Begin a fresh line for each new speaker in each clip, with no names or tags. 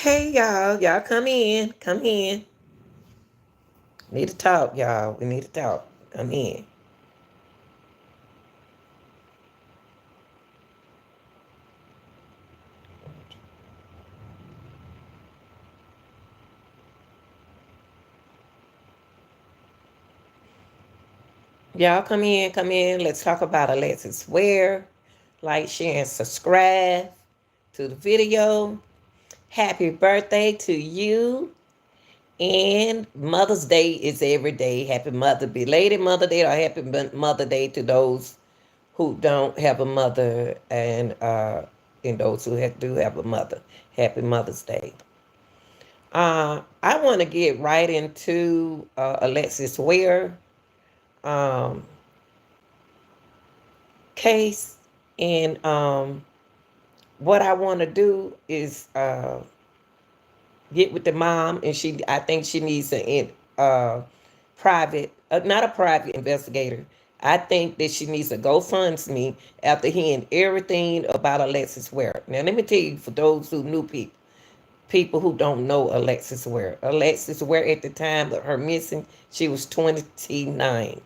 Hey y'all, y'all come in, come in. Need to talk, y'all. We need to talk. Come in. Y'all come in, come in. Let's talk about Alexis Ware. Like, share, and subscribe to the video. Happy birthday to you. And Mother's Day is every day. Happy belated Mother Day, or happy Mother Day to those who don't have a mother, and those who do have a mother. Happy Mother's Day. I want to get right into Alexis Ware um, case, and what I want to do is get with the mom, and I think she needs a private, not a private investigator. I think that she needs to GoFundMe after hearing everything about Alexis Ware. Now, let me tell you, for those who knew people who don't know Alexis Ware. Alexis Ware, at the time of her missing, she was 29.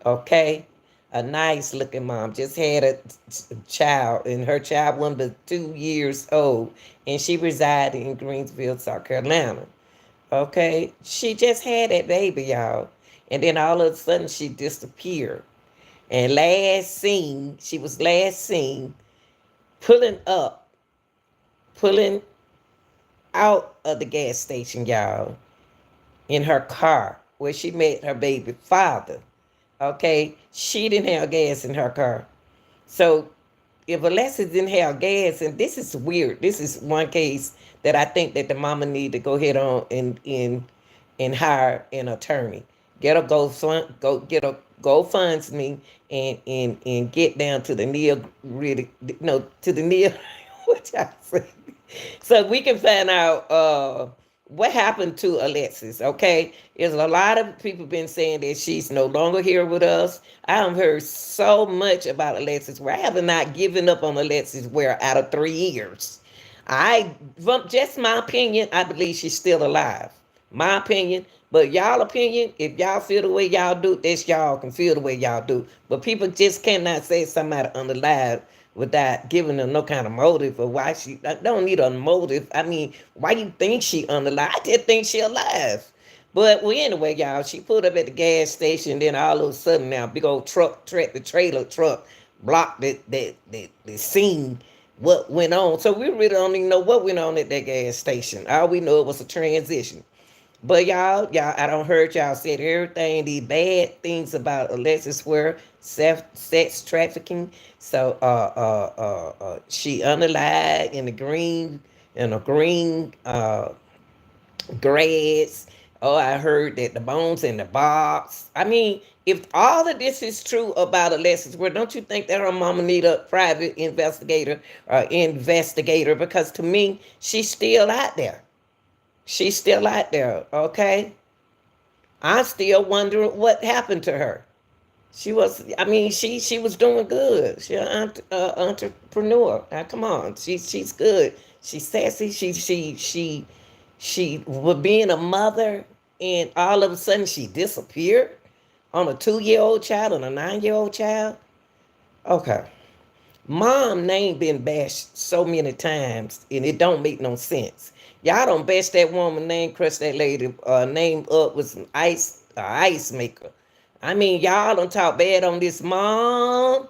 Okay? A nice looking mom. Just had a child, and her child was 2 years old, and she resided in Greensville, South Carolina. Okay? She just had that baby, y'all. And then all of a sudden she disappeared. And she was last seen pulling up, pulling out of the gas station, y'all, in her car where she met her baby father. Okay, she didn't have gas in her car. So if Alexis didn't have gas, and this is weird, this is one case that I think that the mama need to go ahead on and hire an attorney. Get a GoFundMe and get down to the near really no to the near what y'all say, so we can find out what happened to Alexis. Okay, there's a lot of people been saying that she's no longer here with us. I have heard so much about Alexis Ware. I have not given up on Alexis Ware out of 3 years. From just my opinion, I believe she's still alive. My opinion. But y'all opinion, if y'all feel the way y'all do, that's y'all can feel the way y'all do. But people just cannot say somebody unalive without giving them no kind of motive for why I don't need a motive. I mean, why you think she unalive? I just think she alive. But well, anyway, y'all, she pulled up at the gas station. Then all of a sudden, now big old the trailer truck blocked the scene. What went on? So we really don't even know what went on at that gas station. All we know it was a transition. But y'all, I don't heard y'all said everything, these bad things about Alexis Ware, sex trafficking. So she unalive in a green grass. Oh, I heard that the bones in the box. I mean, if all of this is true about Alexis Ware, don't you think that her mama need a private investigator? Because to me, she's still out there. She's still out there, okay? I'm still wondering what happened to her. She was doing good. She's an entrepreneur. Now, come on, she's good. She's sassy. She was being a mother, and all of a sudden she disappeared on a 2-year-old child and a 9-year-old child. Okay. Mom name been bashed so many times, and it don't make no sense. Y'all don't bash that woman name, crush that lady name up with some ice maker. I mean, y'all don't talk bad on this mom,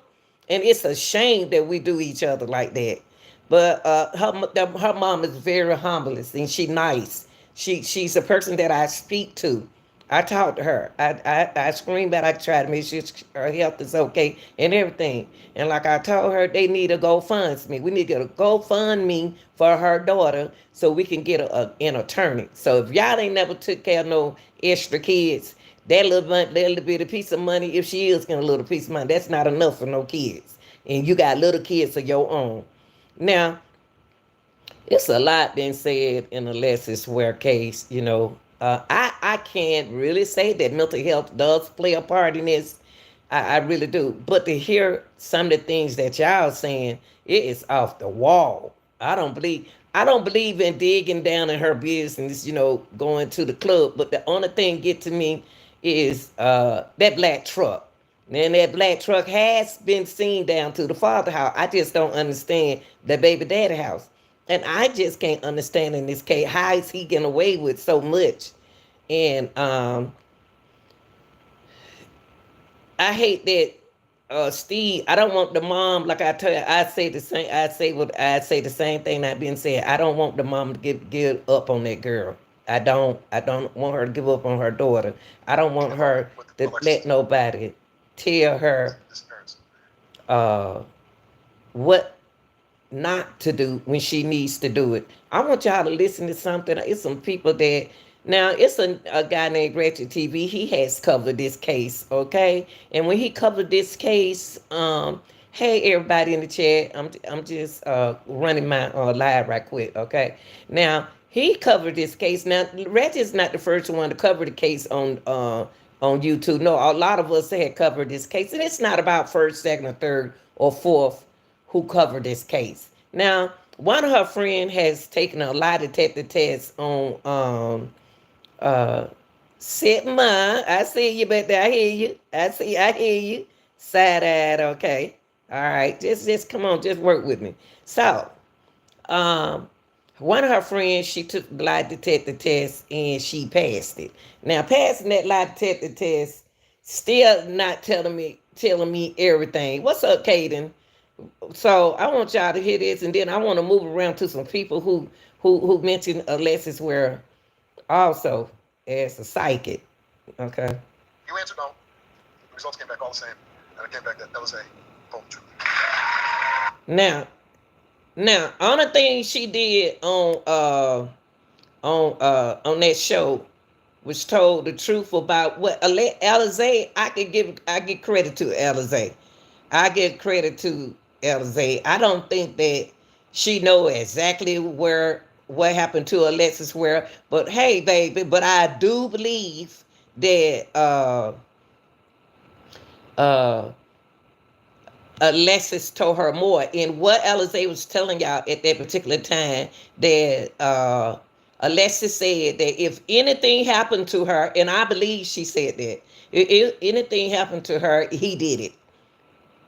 and it's a shame that we do each other like that. But her mom is very humble, and she nice. She's a person that I speak to. I talked to her. I screamed out. I tried to make sure her health is okay and everything. And like I told her, they need a GoFundMe. We need to get a GoFundMe for her daughter so we can get an attorney. So if y'all ain't never took care of no extra kids, that little bit of piece of money, if she is getting a little piece of money, that's not enough for no kids. And you got little kids of your own. Now, it's a lot been said in the Alexis Ware case. I can't really say that mental health does play a part in this. I really do. But to hear some of the things that y'all saying, it is off the wall. I don't believe. I don't believe in digging down in her business, going to the club. But the only thing get to me is that black truck. And that black truck has been seen down to the father house. I just don't understand the baby daddy house. And I just can't understand in this case how is he getting away with so much. And I hate that Steve. I don't want the mom. Like I tell you, I say the same. I say the same thing I've been saying. I don't want the mom to give up on that girl. I don't. I don't want her to give up on her daughter. I don't want her to let nobody tell her uh, what not to do when she needs to do it. I want y'all to listen to something. It's some people that now it's a guy named Gretchen TV. He has covered this case, okay? And when he covered this case, hey everybody in the chat, I'm just running my live right quick, okay? Now he covered this case. Now Reggie's not the first one to cover the case on YouTube. No, a lot of us had covered this case, and it's not about first, second, or third or fourth who covered this case. Now, one of her friends has taken a lie detector test on uh Sigma. I see you, but I hear you. I hear you. Side eyed, okay. All right. Just come on, just work with me. So, um, one of her friends, she took the lie detector test and she passed it. Now, passing that lie detector test, still not telling me everything. What's up, Kaden? So I want y'all to hear this, and then I want to move around to some people who mentioned Alexis Ware also as a psychic. Okay. You answered no. The results came back all the same, and it came back that LSA told the truth. Now, only thing she did on that show was told the truth about what Alizé. I get credit to Alizé. I give credit to Elzay. I don't think that she know exactly what happened to Alexis Ware, but hey, baby, but I do believe that uh, Alexis told her more. And what Elzay was telling y'all at that particular time, that Alexis said that if anything happened to her, and I believe she said that if anything happened to her, he did it.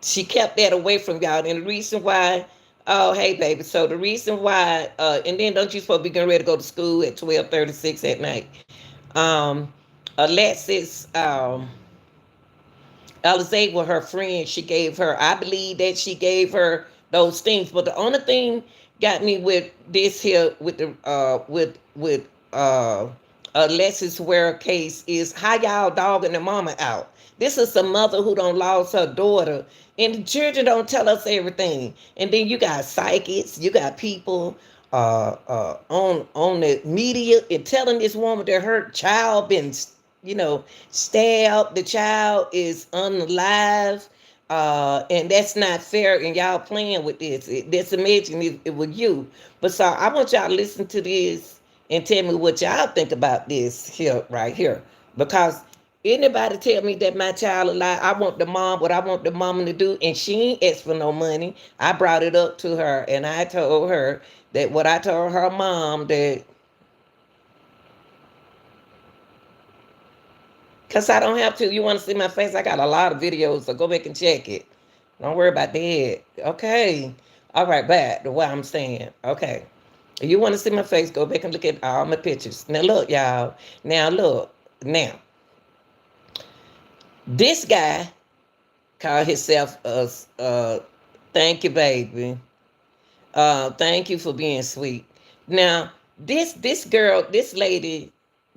She kept that away from y'all. And the reason why, oh hey baby, so the reason why, and then don't you supposed to be getting ready to go to school at 12:36 at night. Um, Alexis, Alizé with her friend, she gave her, I believe that she gave her those things. But the only thing got me with this here with the Alexis Ware case is how y'all dogging the mama out. This is a mother who don't lost her daughter, and the children don't tell us everything. And then you got psychics, you got people on the media and telling this woman that her child been stabbed, the child is unalive, and that's not fair. And y'all playing with this. Just imagine if it was you. But so I want y'all to listen to this and tell me what y'all think about this here, right here. Because anybody tell me that my child alive, I want the mom, what I want the mama to do, and she ain't asked for no money. I brought it up to her, and I told her that what I told her mom that, because I don't have to. You want to see my face? I got a lot of videos, so go back and check it. Don't worry about that. Okay. All right, back to what I'm saying. Okay. If you want to see my face, go back and look at all my pictures. Now look, y'all. Now look. Now, this guy called himself thank you, baby. Thank you for being sweet. Now, this girl, this lady,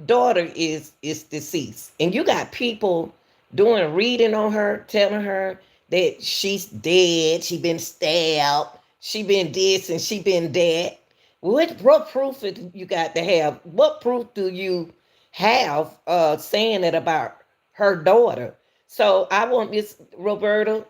daughter is deceased, and you got people doing reading on her, telling her that she's dead, she been stabbed, she been this and she been that. What proof you got to have? What proof do you have saying it about her daughter? So I want Miss Roberta,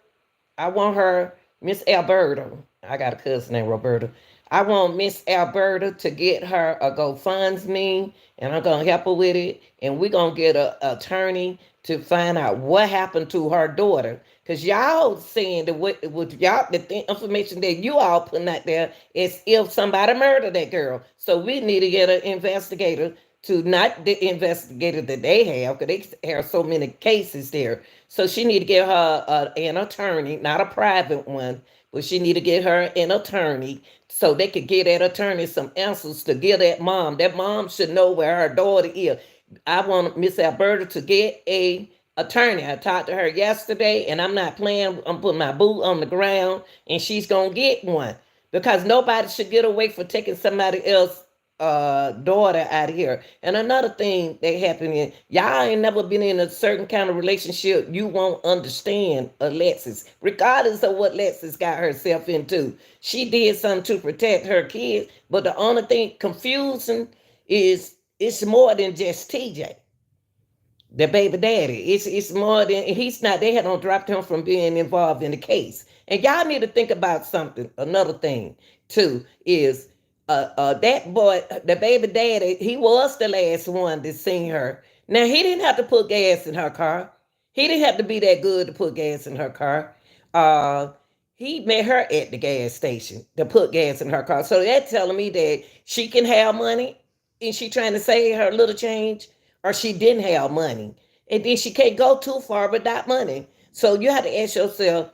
I want her, Miss Alberta. I got a cousin named Roberta. I want Miss Alberta to get her a GoFundMe, and I'm gonna help her with it. And we're gonna get a attorney to find out what happened to her daughter. Cause y'all saying that what y'all information that you all putting out there is if somebody murdered that girl. So we need to get an investigator to not the investigator that they have, because they have so many cases there. So she need to get her an attorney, not a private one, but she need to get her an attorney so they could give that attorney some answers to give that mom. That mom should know where her daughter is. I want Miss Alberta to get a attorney. I talked to her yesterday, and I'm not playing. I'm putting my boot on the ground, and she's gonna get one because nobody should get away for taking somebody else daughter out of here. And another thing that happened in y'all ain't never been in a certain kind of relationship, you won't understand Alexis, regardless of what Alexis got herself into. She did something to protect her kids, but the only thing confusing is it's more than just TJ, the baby daddy. It's more than he's not. They had not dropped him from being involved in the case. And y'all need to think about something. Another thing too is that boy, the baby daddy. He was the last one to see her. Now he didn't have to put gas in her car. He didn't have to be that good to put gas in her car. Uh, he met her at the gas station to put gas in her car. So that's telling me that she can have money and she trying to save her little change, or she didn't have money. And then she can't go too far without money. So you have to ask yourself,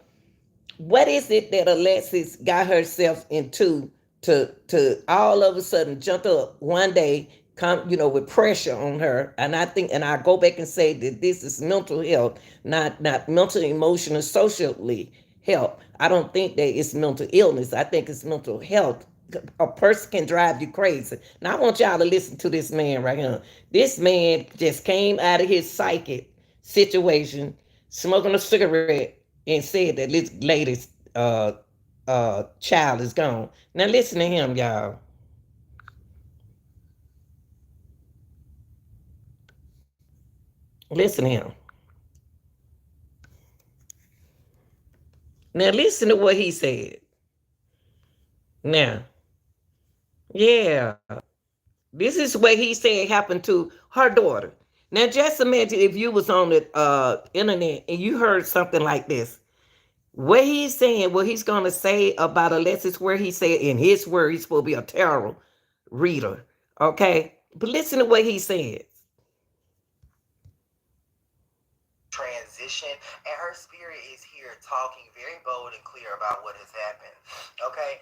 what is it that Alexis got herself into to all of a sudden jump up one day, come, with pressure on her? And I think, and I go back and say that this is mental health, not mental, emotional, socially health. I don't think that it's mental illness. I think it's mental health. A person can drive you crazy. Now I want y'all to listen to this man right here. This man just came out of his psychic situation, smoking a cigarette, and said that this lady's child is gone. Now listen to him, y'all. Listen to him. Now listen to what he said. Now, yeah, this is what he said happened to her daughter. Now just imagine if you was on the internet and you heard something like this. What he's saying, what he's going to say about Alexis, where he said in his word, he's supposed to be a tarot reader. Okay? But listen to what he said.
Transition, and her spirit is here talking very bold and clear about what has happened. Okay?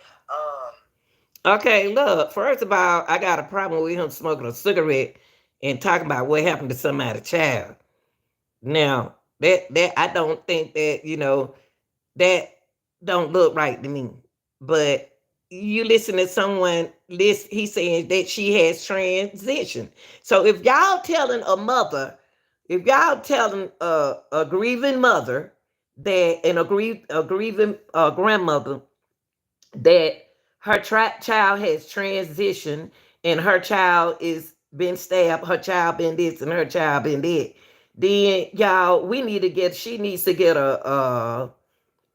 Okay, look, first of all, I got a problem with him smoking a cigarette and talking about what happened to somebody's child. Now, that I don't think that, that don't look right to me. But you listen to someone list, he's saying that she has transition. So if y'all telling a mother, if y'all telling a grieving mother that, and a grieving grandmother, that her child has transitioned and her child is been stabbed, her child been this and her child been that, then y'all, she needs to get uh,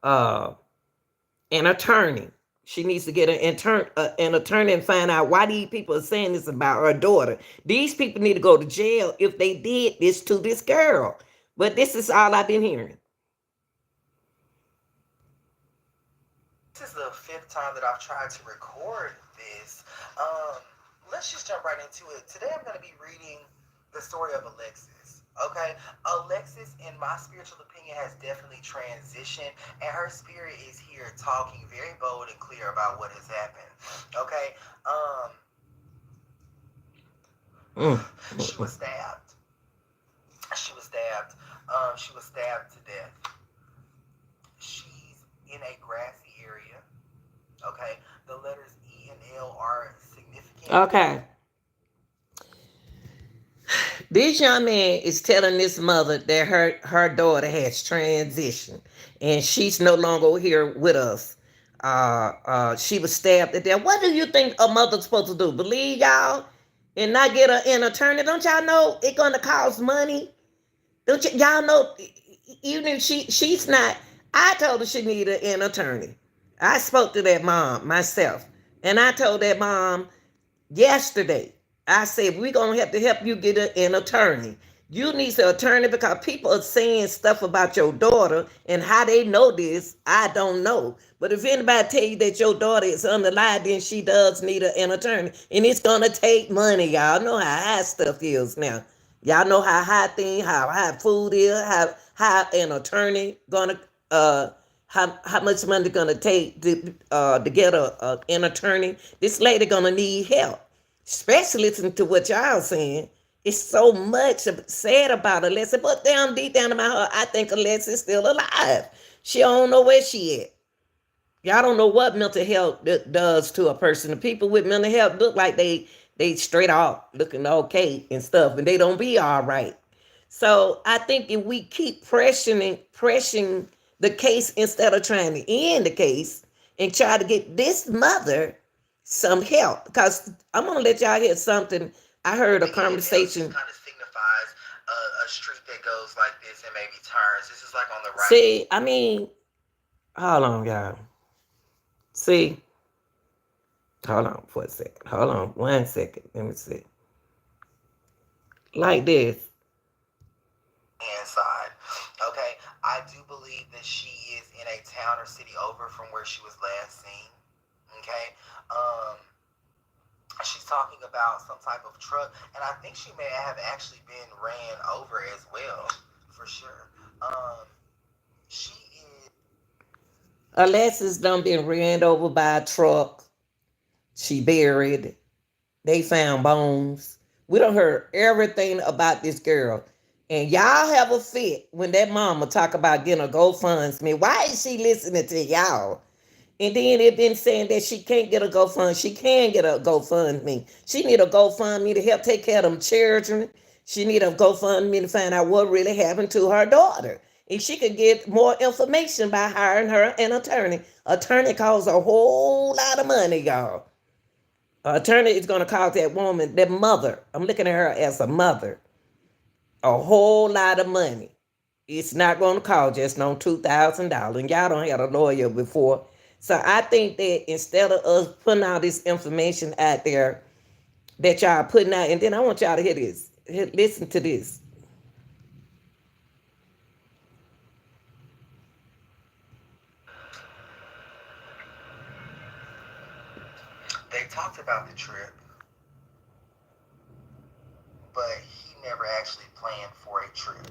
an attorney. She needs to get an attorney and find out why these people are saying this about her daughter. These people need to go to jail if they did this to this girl. But this is all I've been hearing.
This is the fifth time that I've tried to record this. Um, let's just jump right into it. Today I'm going to be reading the story of Alexis. Okay, Alexis, in my spiritual opinion, has definitely transitioned, and her spirit is here talking very bold and clear about what has happened. Okay, she was stabbed. She was stabbed. She was stabbed to death. She's in a grassy area. Okay, the letters E and L are significant.
Okay. This young man is telling this mother that her daughter has transitioned and she's no longer here with us. She was stabbed to death. What do you think a mother's supposed to do? Believe y'all and not get an attorney? Don't y'all know it's gonna cost money? Don't y'all know? Even if she's not, I told her she needed an attorney. I spoke to that mom myself, And I told that mom yesterday, I said, we're going to have to help you get an attorney. You need an attorney because people are saying stuff about your daughter and how they know this, I don't know. But if anybody tell you that your daughter is under lie, then she does need an attorney. And it's going to take money. Y'all know how high stuff is now. Y'all know how high thing, how high food is, how an attorney gonna how much money gonna take to get an attorney. This lady gonna need help, especially listening to what y'all saying. It's so much said about Alexis, but down deep down in my heart, I think Alexis is still alive. She don't know where she at. Y'all don't know what mental health does to a person. The people with mental health look like they straight out looking okay and stuff, and they don't be all right. So I think if we keep pressing the case instead of trying to end the case and try to get this mother some help, because I'm gonna let y'all hear something. I heard a conversation.
Kind of signifies a street that goes like this and maybe turns. This is like on the right.
See, I mean, hold on, y'all. See, hold on for a second. Hold on 1 second. Let me see. Like this.
Inside. Okay, I do believe that she is in a town or city over from where she was last seen. Okay, she's talking about some type of truck, and I think she may have actually been ran over as well, for sure. She is.
Alexis done been ran over by a truck. She buried. They found bones. We done heard everything about this girl. And y'all have a fit when that mama talk about getting a GoFundMe. Why is she listening to y'all? And then it been saying that she can't get a GoFund. She can get a GoFundMe. She need a GoFundMe to help take care of them children. She need a GoFundMe to find out what really happened to her daughter. If she could get more information by hiring her an attorney. Attorney costs a whole lot of money, y'all. Attorney is going to cost that woman, that mother. I'm looking at her as a mother. A whole lot of money. It's not going to cost just no $2,000. And y'all don't have a lawyer before. So I think that instead of us putting all this information out there that y'all putting out, and then I want y'all to hear this. Listen to this.
They talked about the trip, but he never actually planned for a trip.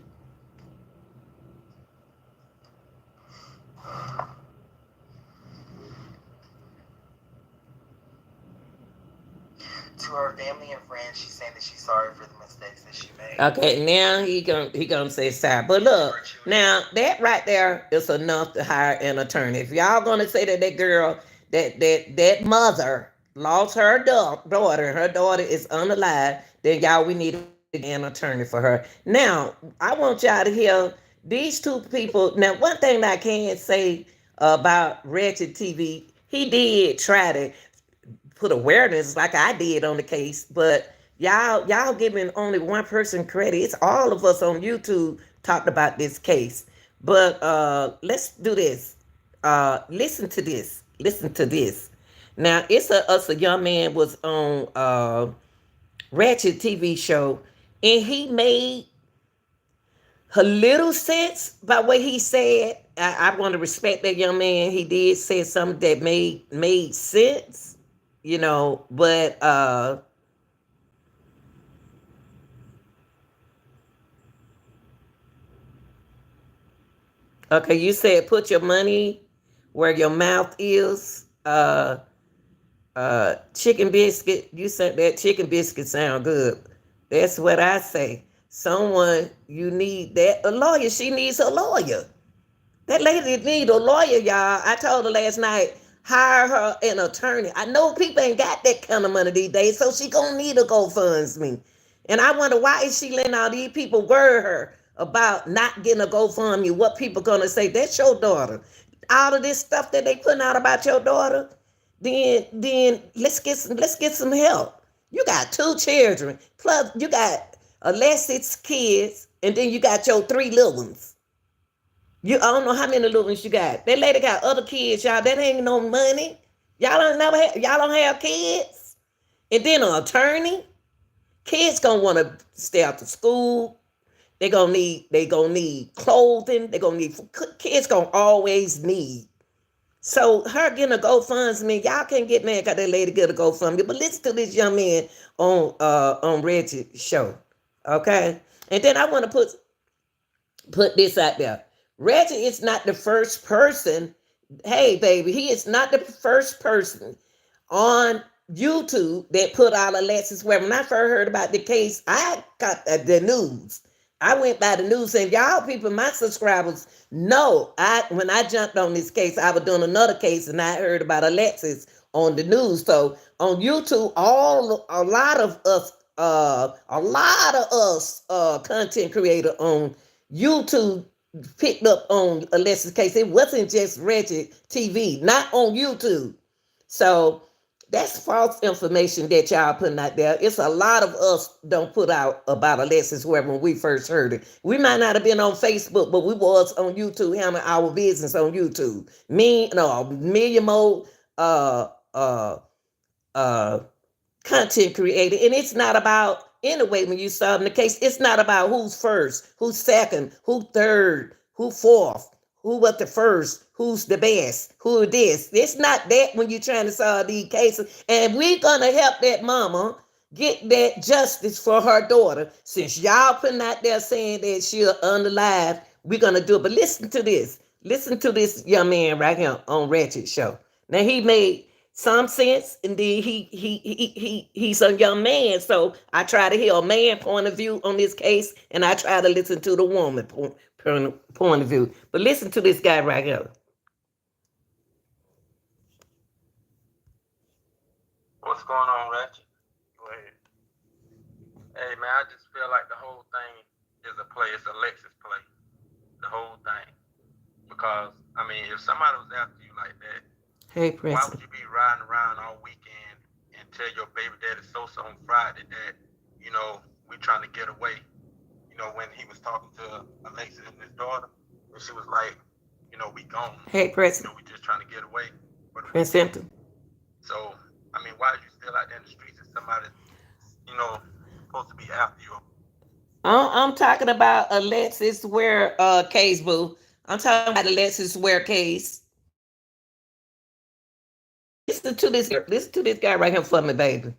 To her family and friends, she's saying that she's sorry for the mistakes that she made.
Okay, now he gonna say sorry. But look, now that right there is enough to hire an attorney. If y'all gonna say that that girl, that mother lost her daughter, and her daughter is unalive, then y'all we need an attorney for her. Now I want y'all to hear these two people. Now one thing that I can say about Wretched TV, he did try to put awareness like I did on the case, but y'all giving only one person credit. It's all of us on YouTube talked about this case. But let's do this. Listen to this. Listen to this. Now it's a young man was on Ratchet TV show, and he made a little sense by what he said. I want to respect that young man. He did say something that made sense, you know, but okay, you said put your money where your mouth is. Chicken biscuit. You said that chicken biscuit sound good. That's what I say. Someone you need that a lawyer. She needs a lawyer. That lady need a lawyer, y'all. I told her last night, hire her an attorney. I know people ain't got that kind of money these days, so she gonna need a GoFundMe. And I wonder why is she letting all these people worry her about not getting a GoFundMe? What people gonna say? That's your daughter. All of this stuff that they putting out about your daughter, then let's get some help. You got two children, plus you got Alexis kids, and then you got your three little ones. I don't know how many little ones you got. That lady got other kids, y'all. That ain't no money. Y'all don't have kids, and then an attorney. Kids gonna want to stay after school. They gonna need clothing. They gonna need kids gonna always need. So her getting a GoFundMe, y'all can't get mad because that lady get a GoFundMe. But listen to this young man on Reggie's show, okay? And then I want to put this out there. Reggie is not the first person. Hey, baby, he is not the first person on YouTube that put out Alexis Ware. When I first heard about the case, I got the news. I went by the news and y'all people, my subscribers know I when I jumped on this case, I was doing another case and I heard about Alexis on the news. So on YouTube, a lot of us content creator on YouTube picked up on Alexis case. It wasn't just Reggie TV, not on YouTube. So that's false information that y'all putting out there. It's a lot of us don't put out about Alexis Ware when we first heard it. We might not have been on Facebook, but we was on YouTube handling our business on YouTube. Me, no, a million more uh uh uh content creator. And it's not about, anyway, when you solving the case, it's not about who's first, who's second, who third, who fourth, who was the first, who's the best, who this. It's not that when you're trying to solve these cases. And we're gonna help that mama get that justice for her daughter. Since y'all putting out there saying that she'll unalive, we're gonna do it. But listen to this. Listen to this young man right here on Ratchet Show. Now he made some sense, and then he's a young man, so I try to hear a man point of view on this case, and I try to listen to the woman point of view. But listen to this guy right here.
What's going on, Ratchet? Go ahead. Hey, man, I just feel like the whole thing is a play. It's Alexis play. The whole thing. Because, I mean, if somebody was after you like that,
Hey,
why
Prince.
would you be riding around all weekend and tell your baby daddy so on Friday that, we trying to get away? When he was talking to Alexis and his daughter, and she was like, we gone.
Hey, Prince.
We just trying to get away.
Prince Hampton.
So, I mean, why are you still out there in the streets if somebody, supposed to be after you?
I'm talking about Alexis Ware case, boo. I'm talking about Alexis Ware case. Listen to this guy right here for me, baby.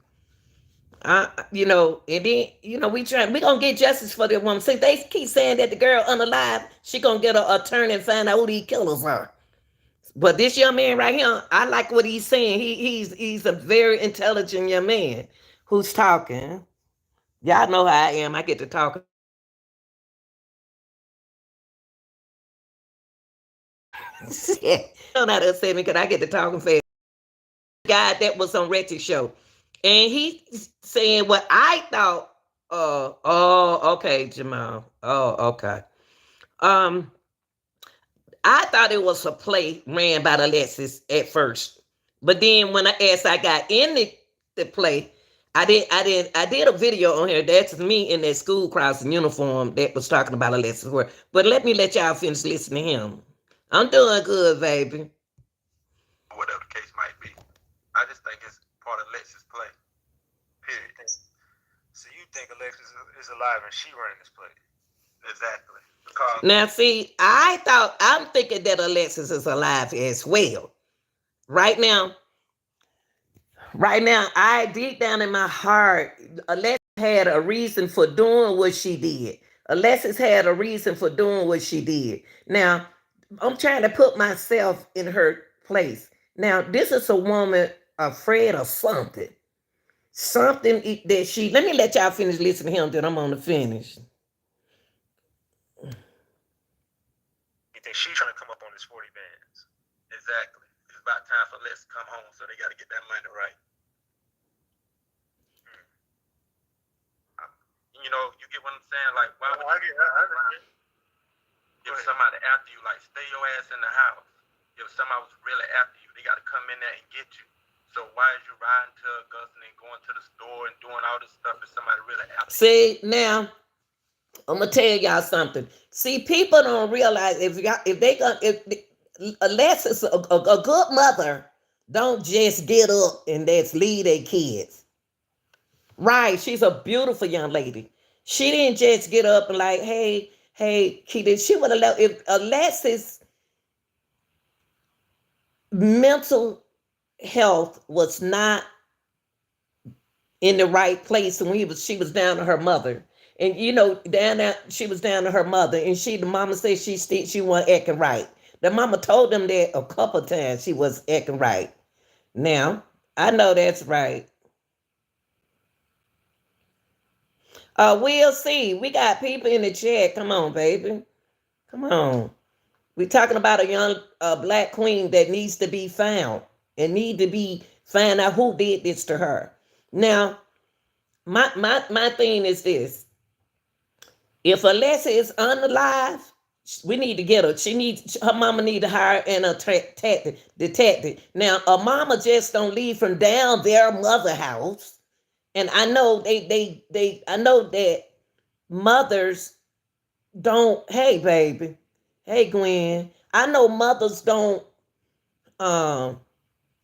And then we gonna get justice for the woman. See, they keep saying that the girl unalive, she gonna get an attorney and find out who these killers are. But this young man right here, I like what he's saying. He's a very intelligent young man who's talking. Y'all know how I am. I get to talk. Yeah, don't know how to say me because I get to talking fast. Guy that was on Retty Show, and he's saying what I thought. Okay, Jamal. Oh, okay. Um, I thought it was a play ran by the Alexis at first, but then when I got in the play, I did a video on here. That's me in that school crossing uniform that was talking about Alexis Ware. But let y'all finish listening to him. I'm doing good, baby.
Whatever the case might be, I just think it's part of Alexis' play. Period.
So you think Alexis is alive and she running this play?
Exactly. Because
now, see, I'm thinking that Alexis is alive as well. Right now, I deep down in my heart, Alexis had a reason for doing what she did. Alexis had a reason for doing what she did. Now, I'm trying to put myself in her place. Now, this is a woman afraid of something. Something that let me let y'all finish listening to him, then I'm on the finish.
You think she's trying to come up on this 40 bands?
exactly. It's about time for Lex to come home, so they got to get that money right. You get what I'm saying? Like, why would if somebody after you, like, stay your ass in the house. If somebody was really after you, they got to come in there and get you. So why is you riding to Augusta and going to the store and doing all this stuff if somebody really after you?
See, now I'm gonna tell y'all something. See, people don't realize if Alexis a good mother Don't just get up and that's leave their kids. Right. She's a beautiful young lady. She didn't just get up and like, hey, Keita. She would have left if Alexis' mental health was not in the right place and she was down to her mother. And down there she was down to her mother and the mama said she wasn't acting right. The mama told them that a couple times she was acting right. Now, I know that's right. We'll see. We got people in the chat. Come on, baby. Come on. We're talking about a young black queen that needs to be found and need to be find out who did this to her. Now, my thing is this: if Alessia is unalive, we need to get her. Her mama need to hire an detective. Now, a mama just don't leave from down their mother house, and I know I know that mothers don't. Hey, baby. Hey, Gwen. I know mothers don't um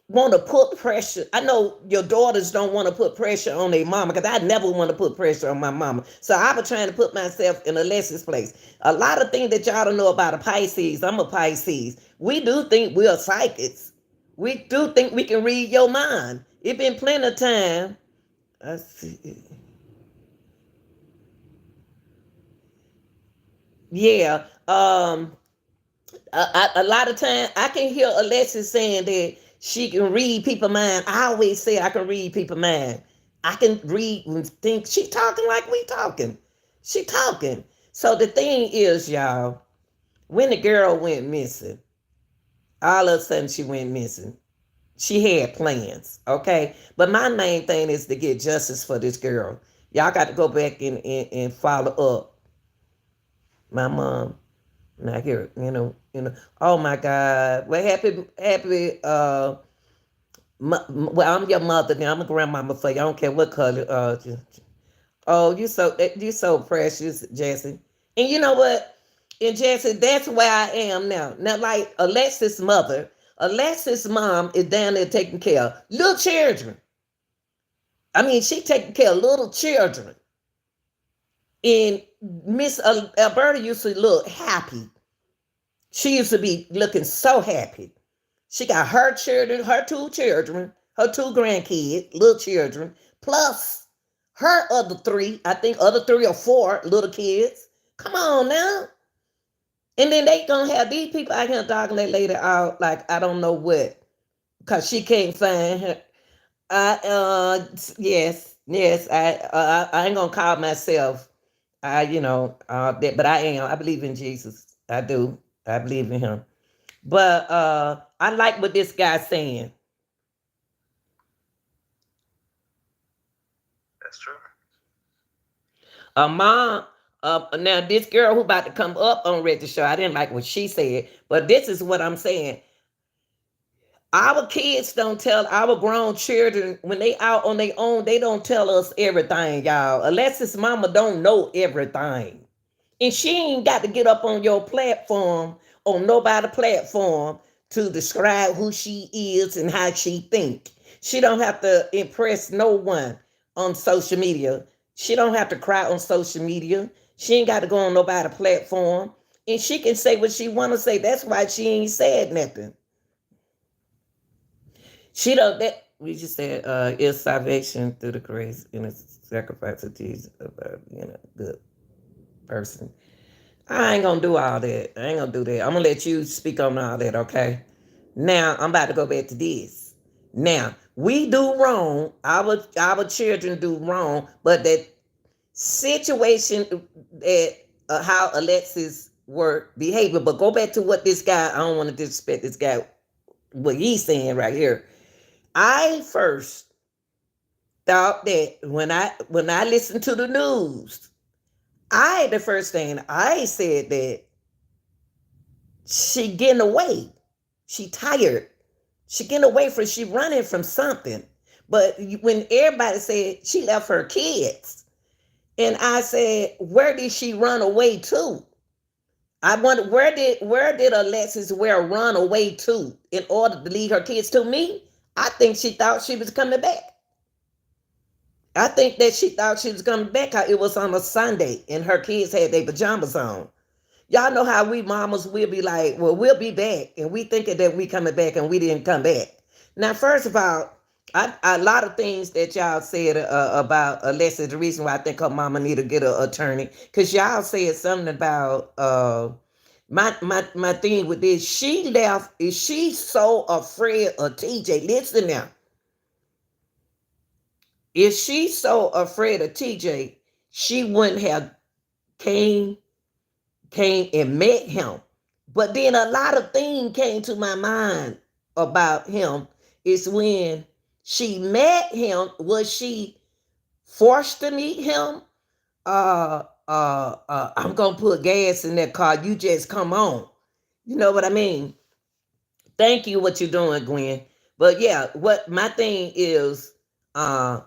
want to put pressure. I know your daughters don't want to put pressure on their mama because I never want to put pressure on my mama. So I was trying to put myself in Alexis' place. A lot of things that y'all don't know about a Pisces. I'm a Pisces. We do think we're psychics. We do think we can read your mind. It been plenty of time. I see. Yeah. A lot of time I can hear Alexis saying that she can read people's mind. I always say I can read people's mind. I can read and think she talking like we talking. She talking. So the thing is, y'all, when the girl went missing, all of a sudden she went missing. She had plans, okay? But my main thing is to get justice for this girl. Y'all got to go back and follow up my mom. Not here, Oh my God! Well, happy. Well, I'm your mother now. I'm a grandmama for you. I don't care what color. Oh, you so precious, Jesse. And you know what? And Jesse, that's where I am now. Now, like Alexis' mother, Alexis' mom is down there taking care of little children. I mean, she taking care of little children. And Miss Alberta used to look happy. She used to be looking so happy. She got her children, her two children, her two grandkids, little children, plus her other three, I think other 3 or 4 little kids. Come on now. And then they gonna have these people out here dogging that lady out like I don't know what. Cause she can't find her. Yes, I ain't gonna call myself but I am. I believe in Jesus. I do. I believe in him. But I like what this guy's saying.
That's true.
Mom, now this girl who about to come up on Red the Show, I didn't like what she said, but this is what I'm saying. Our kids don't tell our grown children when they out on their own, they don't tell us everything, y'all. Alexis mama don't know everything. And she ain't got to get up on your platform, on nobody platform, to describe who she is and how she think. She don't have to impress no one on social media. She don't have to cry on social media. She ain't got to go on nobody platform. And she can say what she want to say. That's why she ain't said nothing. She don't that we just said is salvation through the grace and the sacrifice of Jesus, good person. I ain't gonna do all that. I ain't gonna do that. I'm gonna let you speak on all that, okay? Now I'm about to go back to this. Now we do wrong. Our children do wrong, but that situation that how Alexis work behavior. But go back to what this guy. I don't want to disrespect this guy. What he's saying right here. I first thought that when I listened to the news, the first thing I said that she getting away. She tired. She getting away she running from something. But when everybody said she left her kids, and I said, where did she run away to? I wonder where did Alexis Ware run away to in order to leave her kids? To me, I think she thought she was coming back. I think that she thought she was coming back. It was on a Sunday and her kids had their pajamas on. Y'all know how we mamas will be like, well, we'll be back. And we thinking that we coming back and we didn't come back. Now, first of all, a lot of things that y'all said about Alexis, the reason why I think her mama need to get an attorney, because y'all said something about my thing with this. She left, is she so afraid of TJ? Listen now. If she's so afraid of TJ, she wouldn't have came came and met him. But then a lot of things came to my mind about him is when she met him, was she forced to meet him? I'm gonna put gas in that car. You just come on. You know what I mean? Thank you, what you're doing, Gwen. But yeah, what my thing is, uh,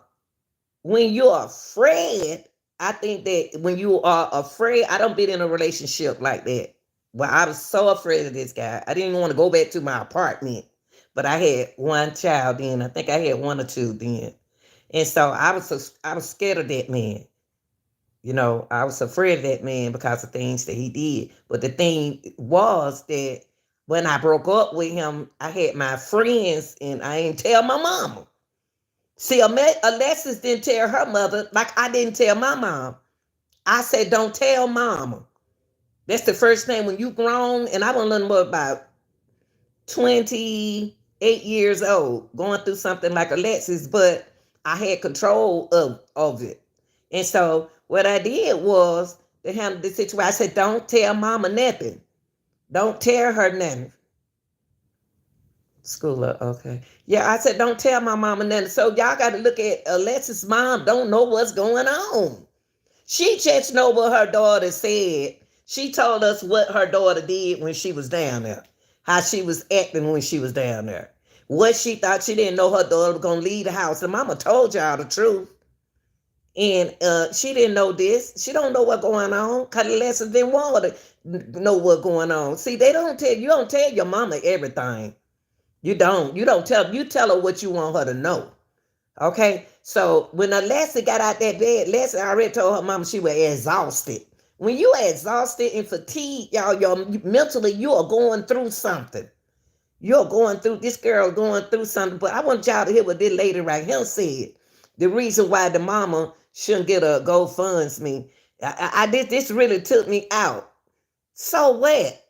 when you're afraid, I think that when you are afraid, I don't been in a relationship like that. Well, I was so afraid of this guy. I didn't even want to go back to my apartment. But I had one child then. I think I had one or two then. And so I was scared of that man. You know, I was afraid of that man because of things that he did. But the thing was that when I broke up with him, I had my friends and I didn't tell my mama. See, Alexis didn't tell her mother like I didn't tell my mom. I said, don't tell mama. That's the first thing when you grown, and I was learning more about 28 years old, going through something like Alexis, but I had control of it. And so what I did was to handle the situation. I said, don't tell mama nothing. Don't tell her nothing. Schooler, okay. Yeah, I said, don't tell my mama nothing. So y'all got to look at Alexis' mom, don't know what's going on. She just know what her daughter said. She told us what her daughter did when she was down there, how she was acting when she was down there. What she thought, she didn't know her daughter was going to leave the house. And mama told y'all the truth. And she didn't know this. She don't know what's going on because Alexis didn't want her to know what's going on. See, you don't tell your mama everything. You don't. You tell her what you want her to know. Okay? So when Alexis got out that bed, Alexis already told her mama she was exhausted. When you are exhausted and fatigued, y'all, mentally, you are going through something. You're going through, this girl going through something. But I want y'all to hear what this lady right here said. The reason why the mama shouldn't get a GoFundMe. I did, this really took me out. So what?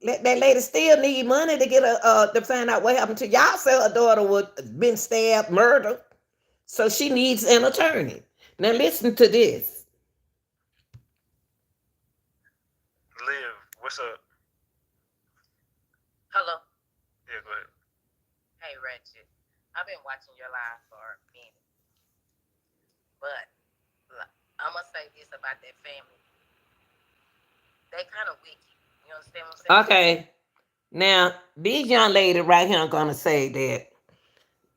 That lady still need money to get to find out what happened to y'all. Say her daughter was been stabbed, murdered, so she needs an attorney. Now listen to this.
Liv, what's up?
Hello.
Yeah, go ahead.
Hey, Ratchet. I've been watching your live for a minute. But I'm going to say this about that family. They kind of wicked. You understand what I'm saying?
Okay. Now, these young lady right here are gonna say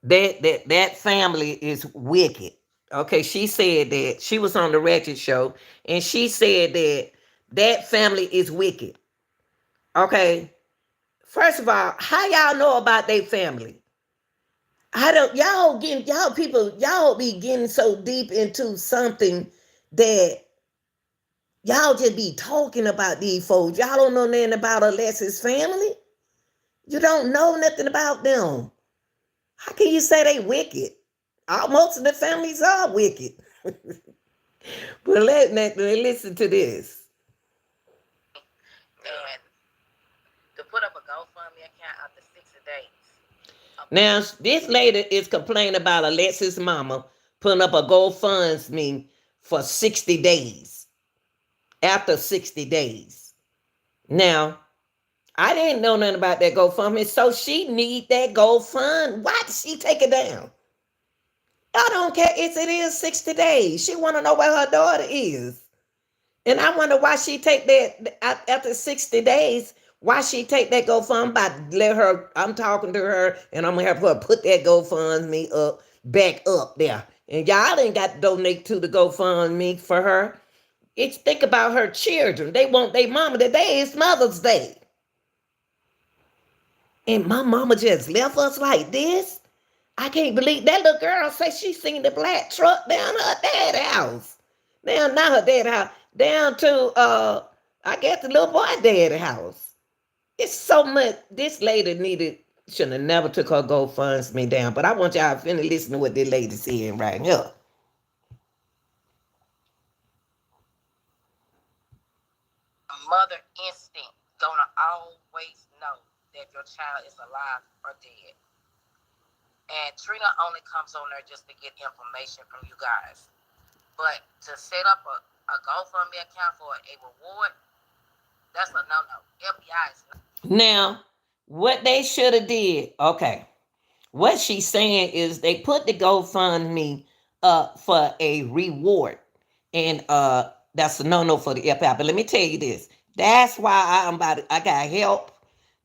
that family is wicked. Okay, she said that she was on the Ratchet show and she said that that family is wicked. Okay. First of all, how y'all know about their family? I don't y'all people, y'all be getting so deep into something that y'all just be talking about these folks. Y'all don't know nothing about Alexis' family. You don't know nothing about them. How can you say they wicked? Most of the families are wicked. But let listen to this.
And to put up a GoFundMe account after 60 days.
Now, this lady is complaining about Alexis' mama putting up a GoFundMe for 60 days. After 60 days. Now, I didn't know nothing about that GoFundMe, so she need that GoFund. Why did she take it down? I don't care if it is 60 days. She want to know where her daughter is. And I wonder why she take that after 60 days. Why she take that GoFundMe by let her, I'm talking to her and I'm gonna have her put that GoFundMe up, back up there. And y'all ain't got to donate to the GoFundMe for her. It's think about her children. They want their mama. Today is Mother's Day. And my mama just left us like this. I can't believe that little girl say she seen the black truck down her dad's house. Down not her dad's house. Down to I guess the little boy dad's house. It's so much this lady needed should have never took her GoFundMe down. But I want y'all to finish listen to what this lady saying right here.
Mother instinct gonna always know that if your child is alive or dead. And Trina only comes on there just to get information from you guys. But to set up a GoFundMe account for a reward, that's a no-no. FBI is not.
Now, what they should have did, okay. What she's saying is they put the GoFundMe up for a reward. And that's a no-no for the FBI. But let me tell you this. That's why I got help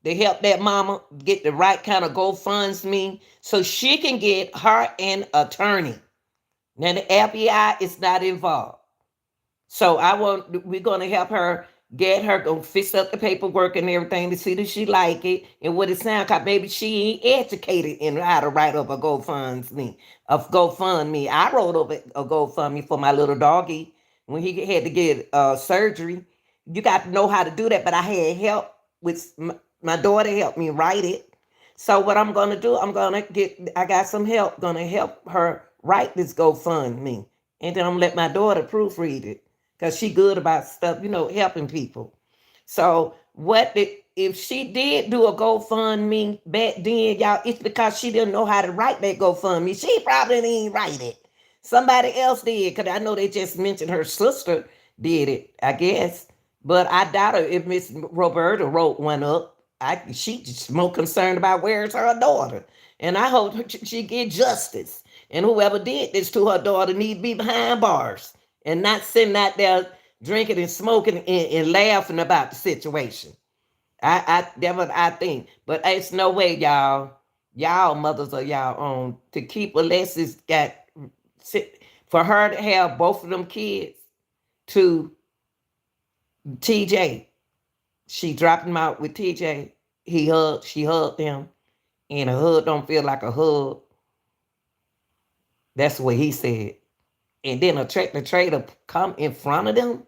to help that mama get the right kind of GoFundMe so she can get her an attorney. Now the FBI is not involved. So we're gonna help her get her go fix up the paperwork and everything to see that she like it and what it sounds like. Maybe she ain't educated in how to write up a GoFundMe. I wrote up a GoFundMe for my little doggy when he had to get surgery. You got to know how to do that, but I had help with my daughter helped me write it. So what I'm gonna do, I got some help, gonna help her write this GoFundMe. And then I'm gonna let my daughter proofread it. Because she good about stuff, helping people. So if she did do a GoFundMe back then, y'all, it's because she didn't know how to write that GoFundMe. She probably didn't write it. Somebody else did, because I know they just mentioned her sister did it, I guess. But I doubt her if Miss Roberta wrote one up. She just more concerned about where's her daughter. And I hope she get justice. And whoever did this to her daughter need to be behind bars. And not sitting out there drinking and smoking and laughing about the situation. That's what I think. But it's no way, y'all. Y'all mothers are y'all own. To keep Alexis for her to have both of them kids to TJ. She dropped him out with TJ. She hugged him. And a hug don't feel like a hug. That's what he said. And then a tractor trailer come in front of them.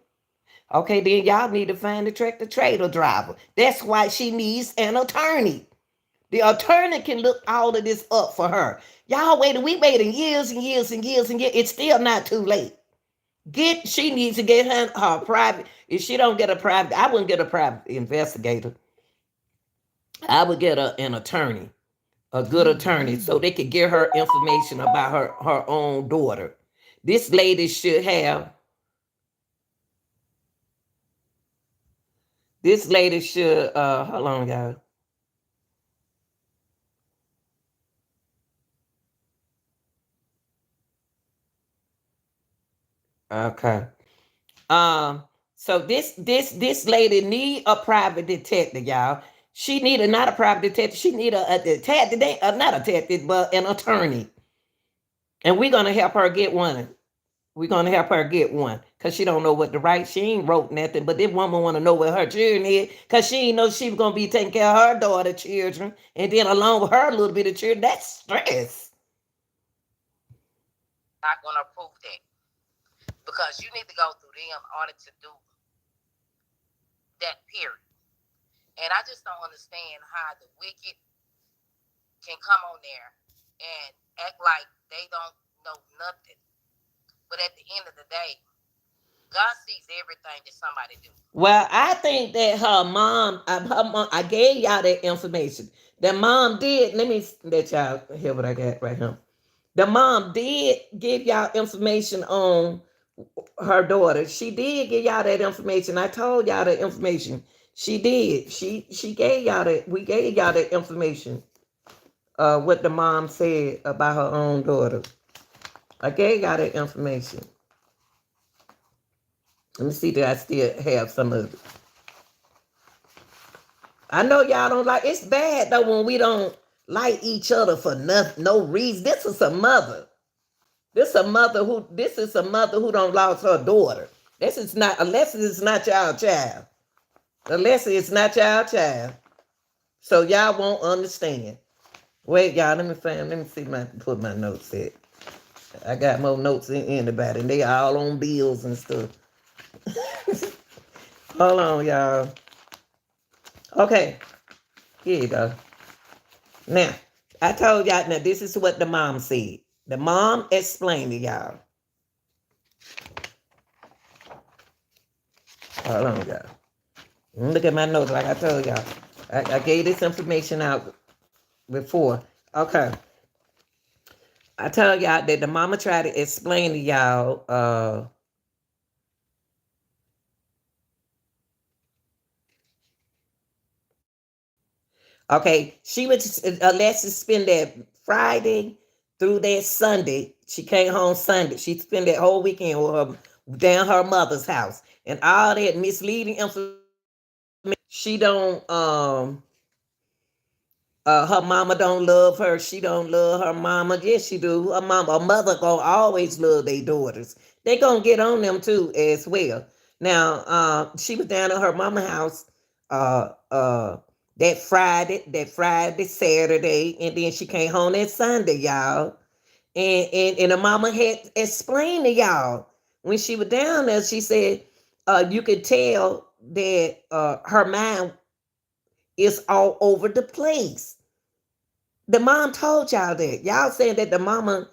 Okay, then y'all need to find the tractor trailer driver. That's why she needs an attorney. The attorney can look all of this up for her. Y'all waited, we waited years and years and years and years. It's still not too late. She needs to get her private. If she don't get a private, I wouldn't get a private investigator. I would get an attorney, a good attorney, so they could get her information about her own daughter. This lady should have. This lady should. Hold on, y'all. Okay. So this lady need a private detective, y'all. She need not a private detective. She need a detective, not a detective, but an attorney. And we're gonna help her get one. We're gonna help her get one because she don't know what to write. She ain't wrote nothing, but this woman want to know where her children is because she ain't know she was gonna be taking care of her daughter children, and then along with her a little bit of children. That's stress.
Not gonna approve that because you need to go through them in order to do that. Period. And I just don't understand how the wicked can come on there and act like they don't know nothing. But at the end of the day, God sees everything that somebody do.
Well, I think that her mom, I gave y'all that information. The mom did. Let me let y'all hear what I got right here. The mom did give y'all information on her daughter. She did give y'all that information. I told y'all that information. She did. She gave y'all that. We gave y'all that information. What the mom said about her own daughter. I gave y'all that information. Let me see that I still have some of it. I know y'all don't like. It's bad though when we don't like each other for no reason. This is a mother. This is a mother who don't lost her daughter. This is not Alexis is not y'all child. Alexis is not y'all child. So y'all won't understand. Wait, y'all, let me see my put my notes at. I got more notes than anybody, and they all on bills and stuff. Hold on, y'all. Okay, here you go. Now, I told y'all, now this is what the mom said. The mom explained to y'all. Hold on, y'all. Look at my notes, like I told y'all. I gave this information out before. Okay. I tell y'all that the mama tried to explain to y'all, okay, she would Alexis spend that Friday through that Sunday. She came home Sunday. She spent that whole weekend with her down her mother's house. And all that misleading information. She don't her mama don't love her. She don't love her mama. Yes, she do. Her mother gonna always love their daughters. They gonna get on them too as well. Now, she was down at her mama house that Friday, Saturday, and then she came home that Sunday, y'all. And the mama had explained to y'all when she was down there. She said, you could tell that her mind is all over the place. The mom told y'all that. Y'all saying that the mama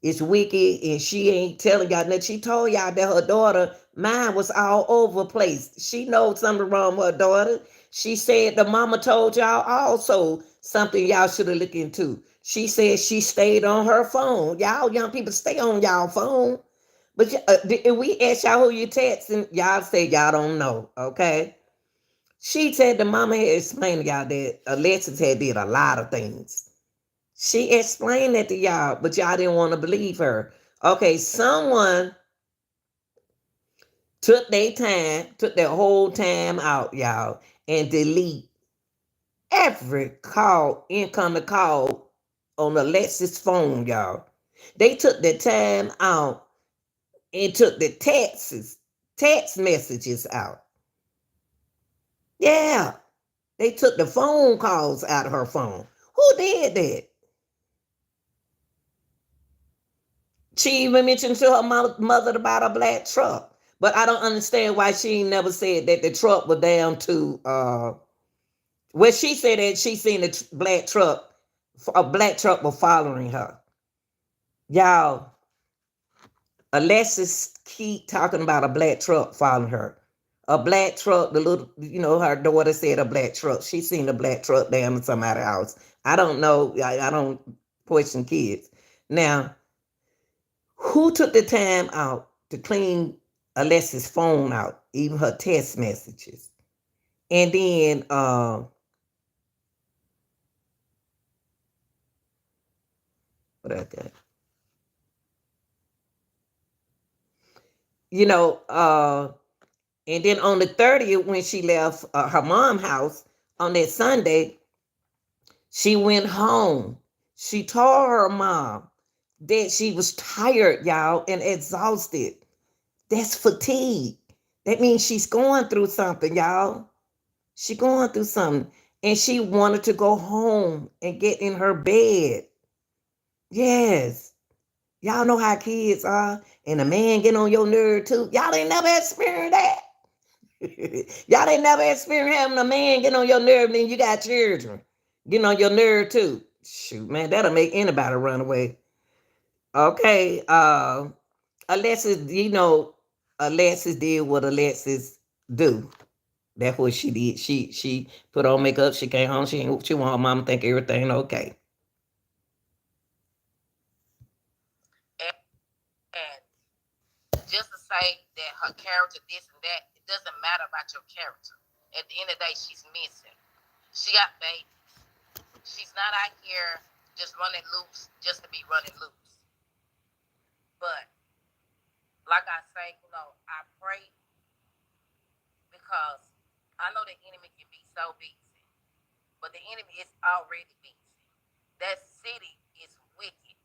is wicked and she ain't telling y'all that. She told y'all that her daughter mind was all over the place. She knows something wrong with her daughter. She said the mama told y'all also something y'all should have looked into. She said she stayed on her phone. Y'all young people stay on y'all phone. But if we ask y'all who you texting, y'all say y'all don't know. Okay. She said the mama had explained to y'all that Alexis had did a lot of things. She explained that to y'all, but y'all didn't want to believe her. Okay, someone took their whole time out, y'all, and delete every incoming call on Alexis' phone, y'all. They took the time out and took the text messages out. Yeah, they took the phone calls out of her phone. Who did that? She even mentioned to her mother about a black truck. But I don't understand why she never said that the truck was down to well, she said that she seen a black truck was following her. Y'all, Alexis keep talking about a black truck following her. A black truck, her daughter said a black truck. She seen a black truck down in somebody's house. I don't know. I don't question kids. Now, who took the time out to clean Alexis' phone out, even her text messages? And then, what I got? You know, and then on the 30th, when she left her mom's house on that Sunday, she went home. She told her mom that she was tired, y'all, and exhausted. That's fatigue. That means she's going through something, y'all. She going through something. And she wanted to go home and get in her bed. Yes. Y'all know how kids are. And a man get on your nerve too. Y'all ain't never experienced that. Y'all ain't never experienced having a man get on your nerve, then you got children. Getting on your nerve too. Shoot, man, that'll make anybody run away. Okay. Alexis, Alexis did what Alexis do. That's what she did. She put on makeup. She came home. She want her mama to think everything okay.
And just to say that her character, this and that, it doesn't matter about your character. At the end of the day, she's missing. She got babies. She's not out here just running loose just to be running loose. But like I say, I pray because I know the enemy can be so busy, but the enemy is already busy. That city is wicked,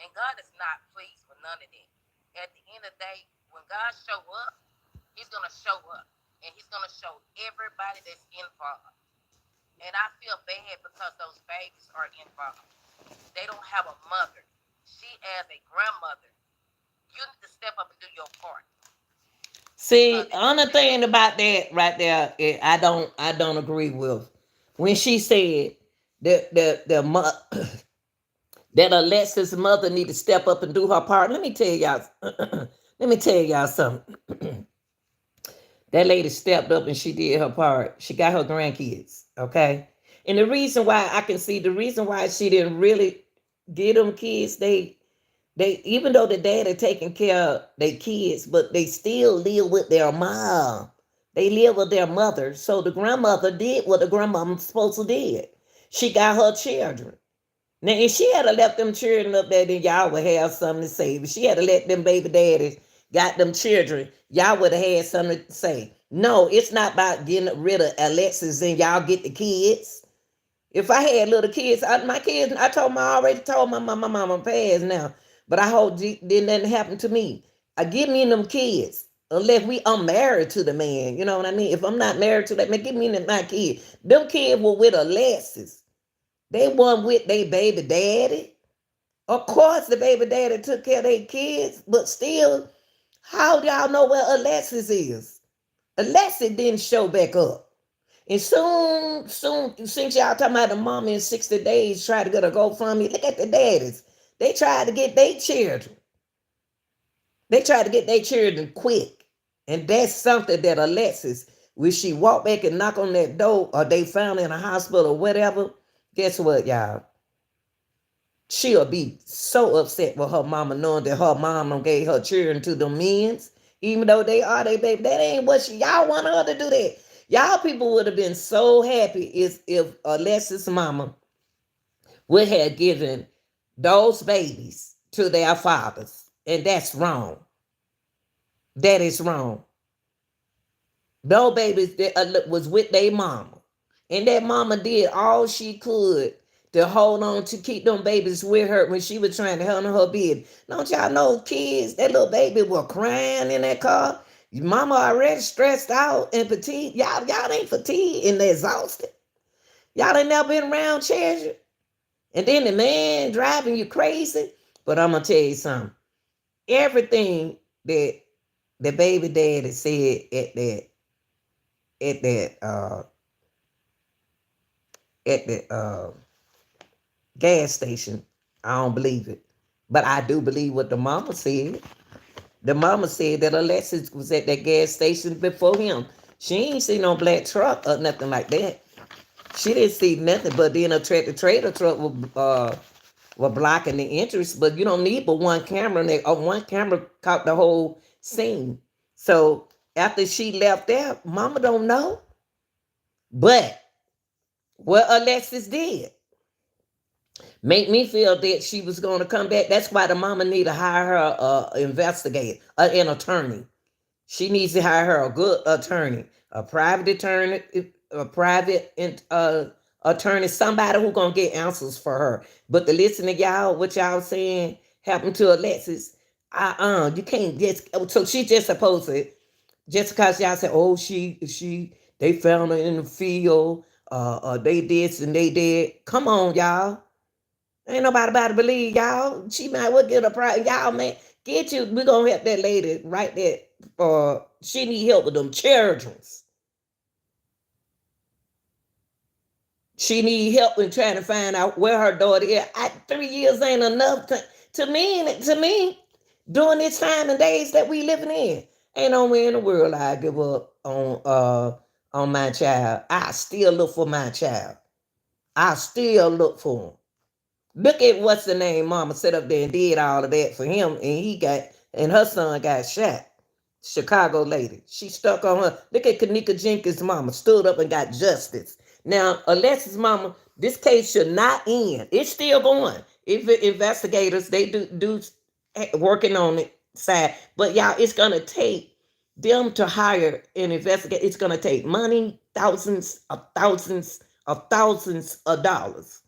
and God is not pleased with none of that. At the end of the day, when God show up, He's gonna show up, and He's gonna show everybody that's involved. And I feel bad because those babies are involved. They don't have a mother. She, as a grandmother, you need to step up and do your part
See,
because they
only
still.
thing about that right there, I don't agree with when she said that Alexis' mother need to step up and do her part. Let me tell y'all. Let me tell y'all something. That lady stepped up and she did her part. She got her grandkids, okay? And the reason why I can see the reason why she didn't really get them kids, they even though the dad are taking care of their kids, but they still live with their mom. They live with their mother. So the grandmother did what the grandmama supposed to did. She got her children. Now, if she had to left them children up there, then y'all would have something to say. If she had to let them baby daddies got them children, y'all would have had something to say. No, it's not about getting rid of Alexis and y'all get the kids. If I had little kids, my kids, I already told my mama passed now, but I hope didn't nothing happen to me. I give me them kids. Unless I'm married to the man, you know what I mean? If I'm not married to that man, give me my kids. Them kids were with Alexis. They weren't with their baby daddy. Of course, the baby daddy took care of their kids, but still, how do y'all know where Alexis is? Alexis didn't show back up. And soon, since y'all talking about the mama in 60 days try to get a GoFundMe, look at the daddies. They tried to get their children. They tried to get their children quick. And that's something that Alexis, when she walked back and knock on that door, or they found her in a hospital or whatever, guess what, y'all? She'll be so upset with her mama knowing that her mom don't gave her children to the men's, even though they are they baby. That ain't what y'all want her to do that. Y'all people would have been so happy if Alexis' mama would have given those babies to their fathers. And that's wrong. That is wrong. Those babies that was with their mama. And that mama did all she could to hold on to keep them babies with her when she was trying to handle her bed. Don't y'all know kids, that little baby was crying in that car? Mama already stressed out and fatigued. Y'all ain't fatigued and exhausted. Y'all ain't never been around children. And then the man driving you crazy. But I'm gonna tell you something. Everything that the baby daddy said at that at the gas station, I don't believe it. But I do believe what the mama said. The mama said that Alexis was at that gas station before him. She ain't see no black truck or nothing like that. She didn't see nothing, but then a tractor trailer truck was blocking the entrance. But you don't need but one camera, and one camera caught the whole scene. So after she left there, mama don't know. But what Alexis did make me feel that she was going to come back. That's why the mama need to hire her investigator, an attorney. She needs to hire her a good attorney, a private attorney, somebody who gonna get answers for her. But to listen to y'all, what y'all saying happened to Alexis, you can't just. So she just supposed to, just because y'all said, oh, they found her in the field, they this and they did. Come on, y'all. Ain't nobody about to believe y'all. She might well get a prize. Y'all, man, get you. We're going to help that lady right there. She need help with them childrens. She need help in trying to find out where her daughter is. 3 years ain't enough to me, during this time and days that we living in. Ain't nowhere in the world I give up on my child. I still look for my child. I still look for him. Look at what's the name mama set up there and did all of that for him, and her son got shot. Chicago lady. She stuck on her. Look at Kanika Jenkins' mama stood up and got justice. Now, Alexis' mama, this case should not end. It's still going. If investigators, they do working on it side. But y'all, it's gonna take them to hire an investigator. It's gonna take money, thousands of dollars.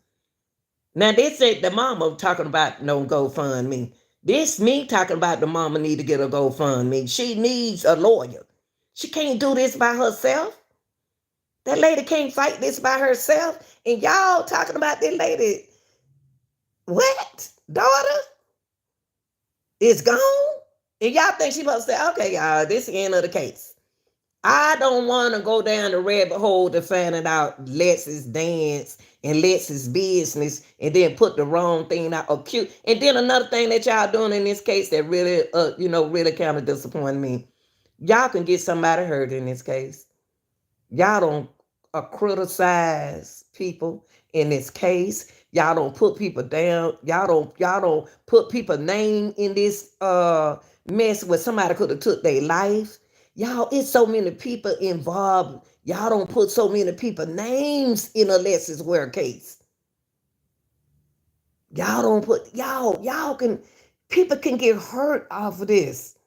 Now this ain't the mama talking about no GoFundMe. This me talking about the mama need to get a GoFundMe. She needs a lawyer. She can't do this by herself. That lady can't fight this by herself. And y'all talking about that lady, what? Daughter is gone? And y'all think she supposed to say, okay, y'all, this is the end of the case. I don't want to go down the rabbit hole to finding out Lex's dance and Lex's business and then put the wrong thing out or cute. And then another thing that y'all doing in this case that really, really kind of disappointed me. Y'all can get somebody hurt in this case. Y'all don't criticize people in this case. Y'all don't put people down. Y'all don't put people name in this mess where somebody could have took their life. Y'all, it's so many people involved. Y'all don't put so many people names in Alexis Ware case. Y'all don't put y'all can people can get hurt off of this.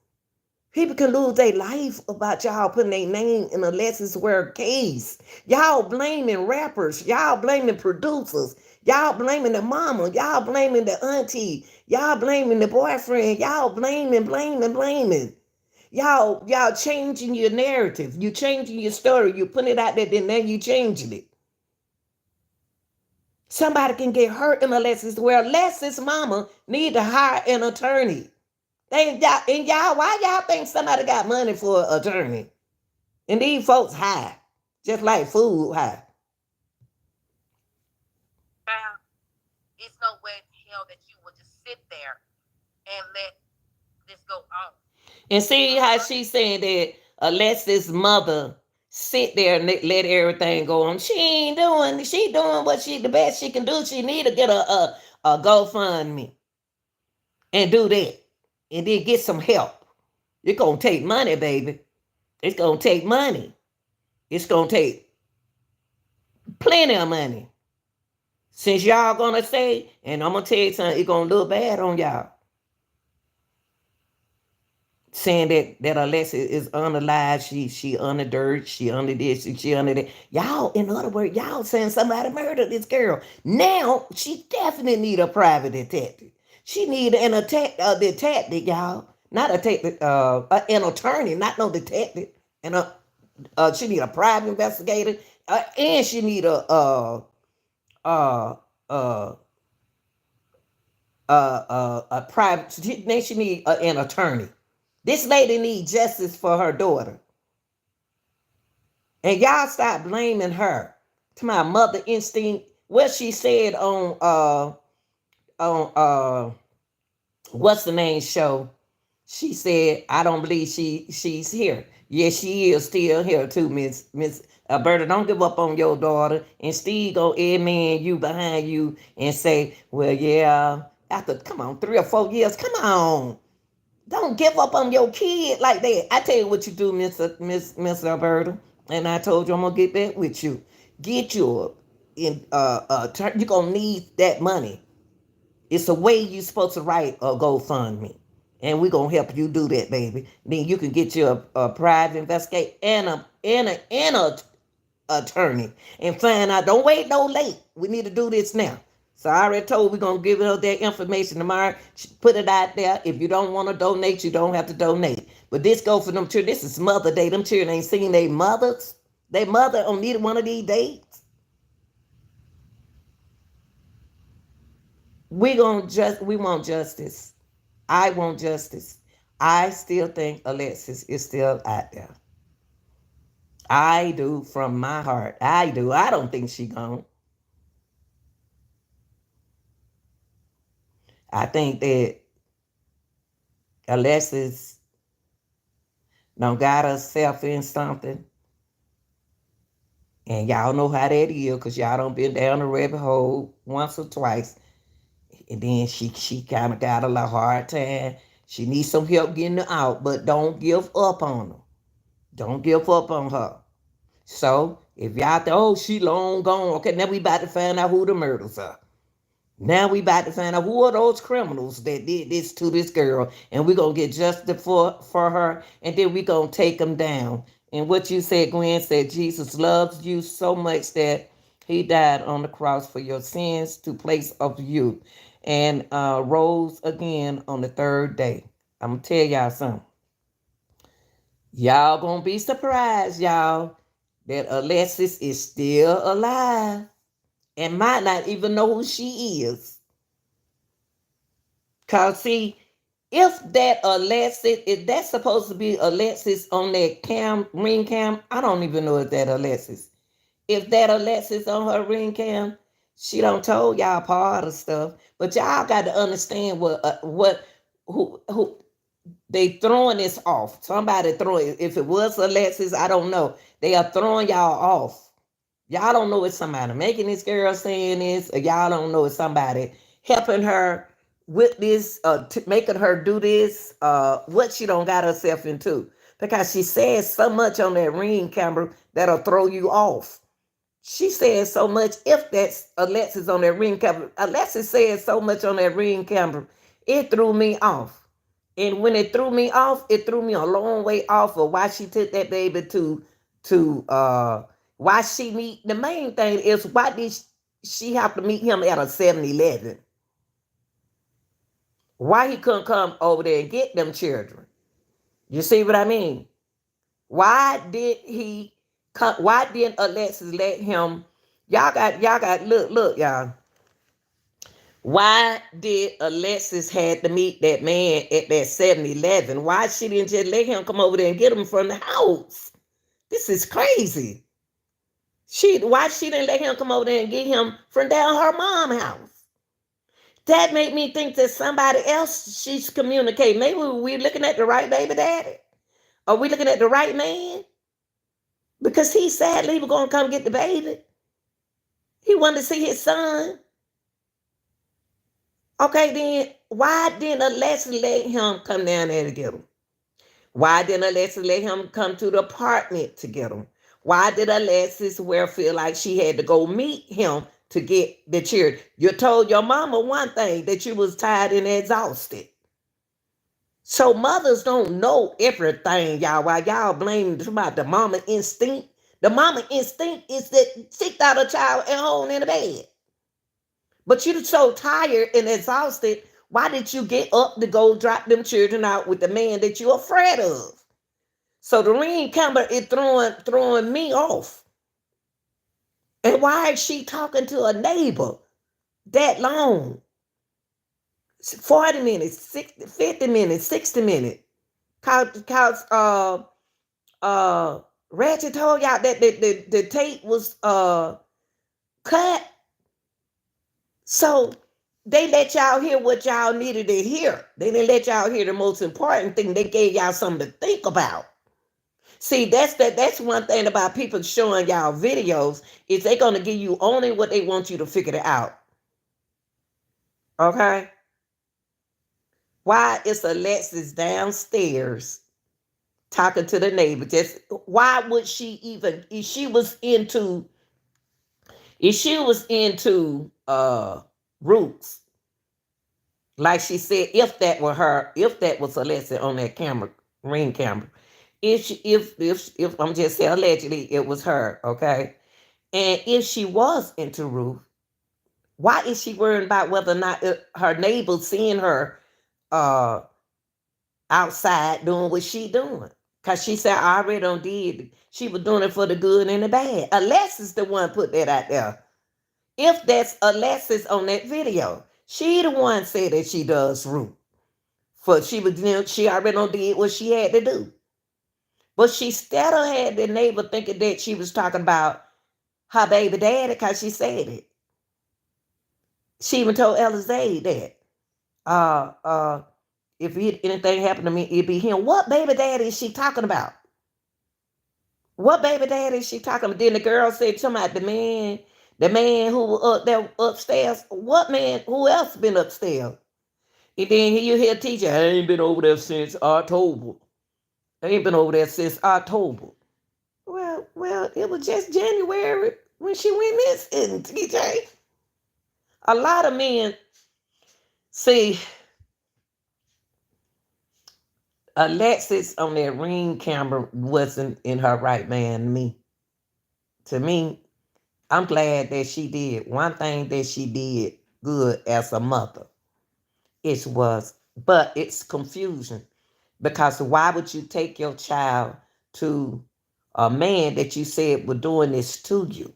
People can lose their life about y'all putting their name in a Alexis Ware case. Y'all blaming rappers. Y'all blaming producers. Y'all blaming the mama. Y'all blaming the auntie. Y'all blaming the boyfriend. Y'all blaming. Y'all changing your narrative. You changing your story. You putting it out there, then you changing it. Somebody can get hurt in Alexis Ware. Alexis mama need to hire an attorney. And y'all, why y'all think somebody got money for an attorney? And these folks high, just like food high.
Child, it's no way in hell that you would just sit there and let this go on.
And see how she's saying that Alexis' mother sit there and let everything go on. She doing what the best she can do. She need to get a GoFundMe and do that. And then get some help. It's gonna take money, baby. It's gonna take money. It's gonna take plenty of money. Since y'all gonna say, and I'm gonna tell you something, it's gonna look bad on y'all. Saying that Alexis is unalive, she under dirt, she under this, she under that. Y'all, in other words, y'all saying somebody murdered this girl. Now she definitely need a private detective. She need an detective, y'all. Not a detective, an attorney, not no detective. And she need a private investigator, and she need uh, uh, a private. Then she need an attorney. This lady need justice for her daughter, and y'all stop blaming her. To my mother instinct, what she said on what's the name show. She said, "I don't believe she's here." Yes, she is still here too, Miss Alberta. Don't give up on your daughter, and Steve gonna amen you behind you and say, "Well, yeah." After come on, 3 or 4 years, come on. Don't give up on your kid like that. I tell you what you do, Miss Alberta, and I told you I'm gonna get back with you. Get your you're gonna need that money. It's a way you're supposed to write a GoFundMe. And we're gonna help you do that, baby. Then you can get you a private investigator and a attorney and find out. Don't wait no late. We need to do this now. So I already told we're gonna give her that information tomorrow. Put it out there. If you don't want to donate, you don't have to donate. But this go for them children. This is Mother Day. Them children ain't seen their mothers. Their mother on neither one of these days. We want justice. I want justice. I still think Alexis is still out there. I do from my heart. I do. I don't think she gone. I think that Alexis done got herself in something. And y'all know how that is because y'all done been down the rabbit hole once or twice. And then she kind of got a little hard time. She needs some help getting her out, but don't give up on her. Don't give up on her. So if y'all think, oh, she long gone, okay, now we about to find out who the murders are. Now we about to find out who are those criminals that did this to this girl, and we're gonna get justice for her, and then we're gonna take them down. And what you said, Gwen, said Jesus loves you so much that he died on the cross for your sins to place of you, and rose again on the third day. I'm gonna tell y'all something. Y'all gonna be surprised, y'all. that Alexis is still alive and might not even know who she is. Cause see, if that Alexis, if that's supposed to be Alexis on that ring cam, I don't even know if that Alexis. If that Alexis on her ring cam, she don't told y'all part of stuff. But y'all got to understand who they throwing this off. Somebody throwing. If it was Alexis, I don't know. They are throwing y'all off. Y'all don't know it's somebody making this girl saying this, or y'all don't know it's somebody helping her with this, making her do this, what she don't got herself into. Because she says so much on that ring camera that'll throw you off. She said so much. If that's Alexis on that ring camera, Alexis said so much on that ring camera, it threw me off. And when it threw me a long way off of why she took that baby to why she meet. The main thing is, why did she have to meet him at a 7-Eleven? Why he couldn't come over there and get them children? You see what I mean? Why did he come? Why didn't Alexis let him? Y'all got look, y'all. Why did Alexis had to meet that man at that 7-Eleven? Why she didn't just let him come over there and get him from the house? This is crazy. Why she didn't let him come over there and get him from down her mom's house? That made me think that somebody else she's communicating. Maybe we're looking at the right baby daddy. Are we looking at the right man? Because he sadly was gonna come get the baby. He wanted to see his son. Okay, then why didn't Alexis let him come down there to get him? Why didn't Alexis let him come to the apartment to get him? Why did Alexis Ware feel like she had to go meet him to get the children? You told your mama one thing, that you was tired and exhausted. So mothers don't know everything, y'all. While y'all blaming about the mama instinct, the mama instinct is that she thought a child at home in the bed. But you're so tired and exhausted. Why did you get up to go drop them children out with the man that you're afraid of? So the ring camera is throwing me off. And why is she talking to a neighbor that long? 40 minutes, 60, 50 minutes, 60 minutes. Cause Ratchet told y'all that the tape was cut. So they let y'all hear what y'all needed to hear. They didn't let y'all hear the most important thing. They gave y'all something to think about. See, that's one thing about people showing y'all videos, is they gonna give you only what they want you to figure it out. Okay? Why is Alexis downstairs talking to the neighbor? Just why would she even, if she was into Roots, like she said, if that were her, if that was Alexis on that camera, ring camera, if I'm just saying allegedly it was her, okay? And if she was into Ruth, why is she worrying about whether or not her neighbors seeing her uh outside doing what she doing? Cause she said I already done did. She was doing it for the good and the bad. Alexis the one put that out there. If that's Alexis on that video, she the one said that she does Ruth. For she already done did what she had to do. But she still had the neighbor thinking that she was talking about her baby daddy because she said it. She even told Elizade that if anything happened to me, it'd be him. What baby daddy is she talking about? What baby daddy is she talking about? Then the girl said something about the man who was up there upstairs. What man? Who else been upstairs? And then you hear teacher, I ain't been over there since October. I ain't been over there since October. Well, it was just January when she went missing, TJ. A lot of men see Alexis on that ring camera wasn't in her right man. To me, I'm glad that she did. One thing that she did good as a mother, but it's confusion. Because why would you take your child to a man that you said were doing this to you,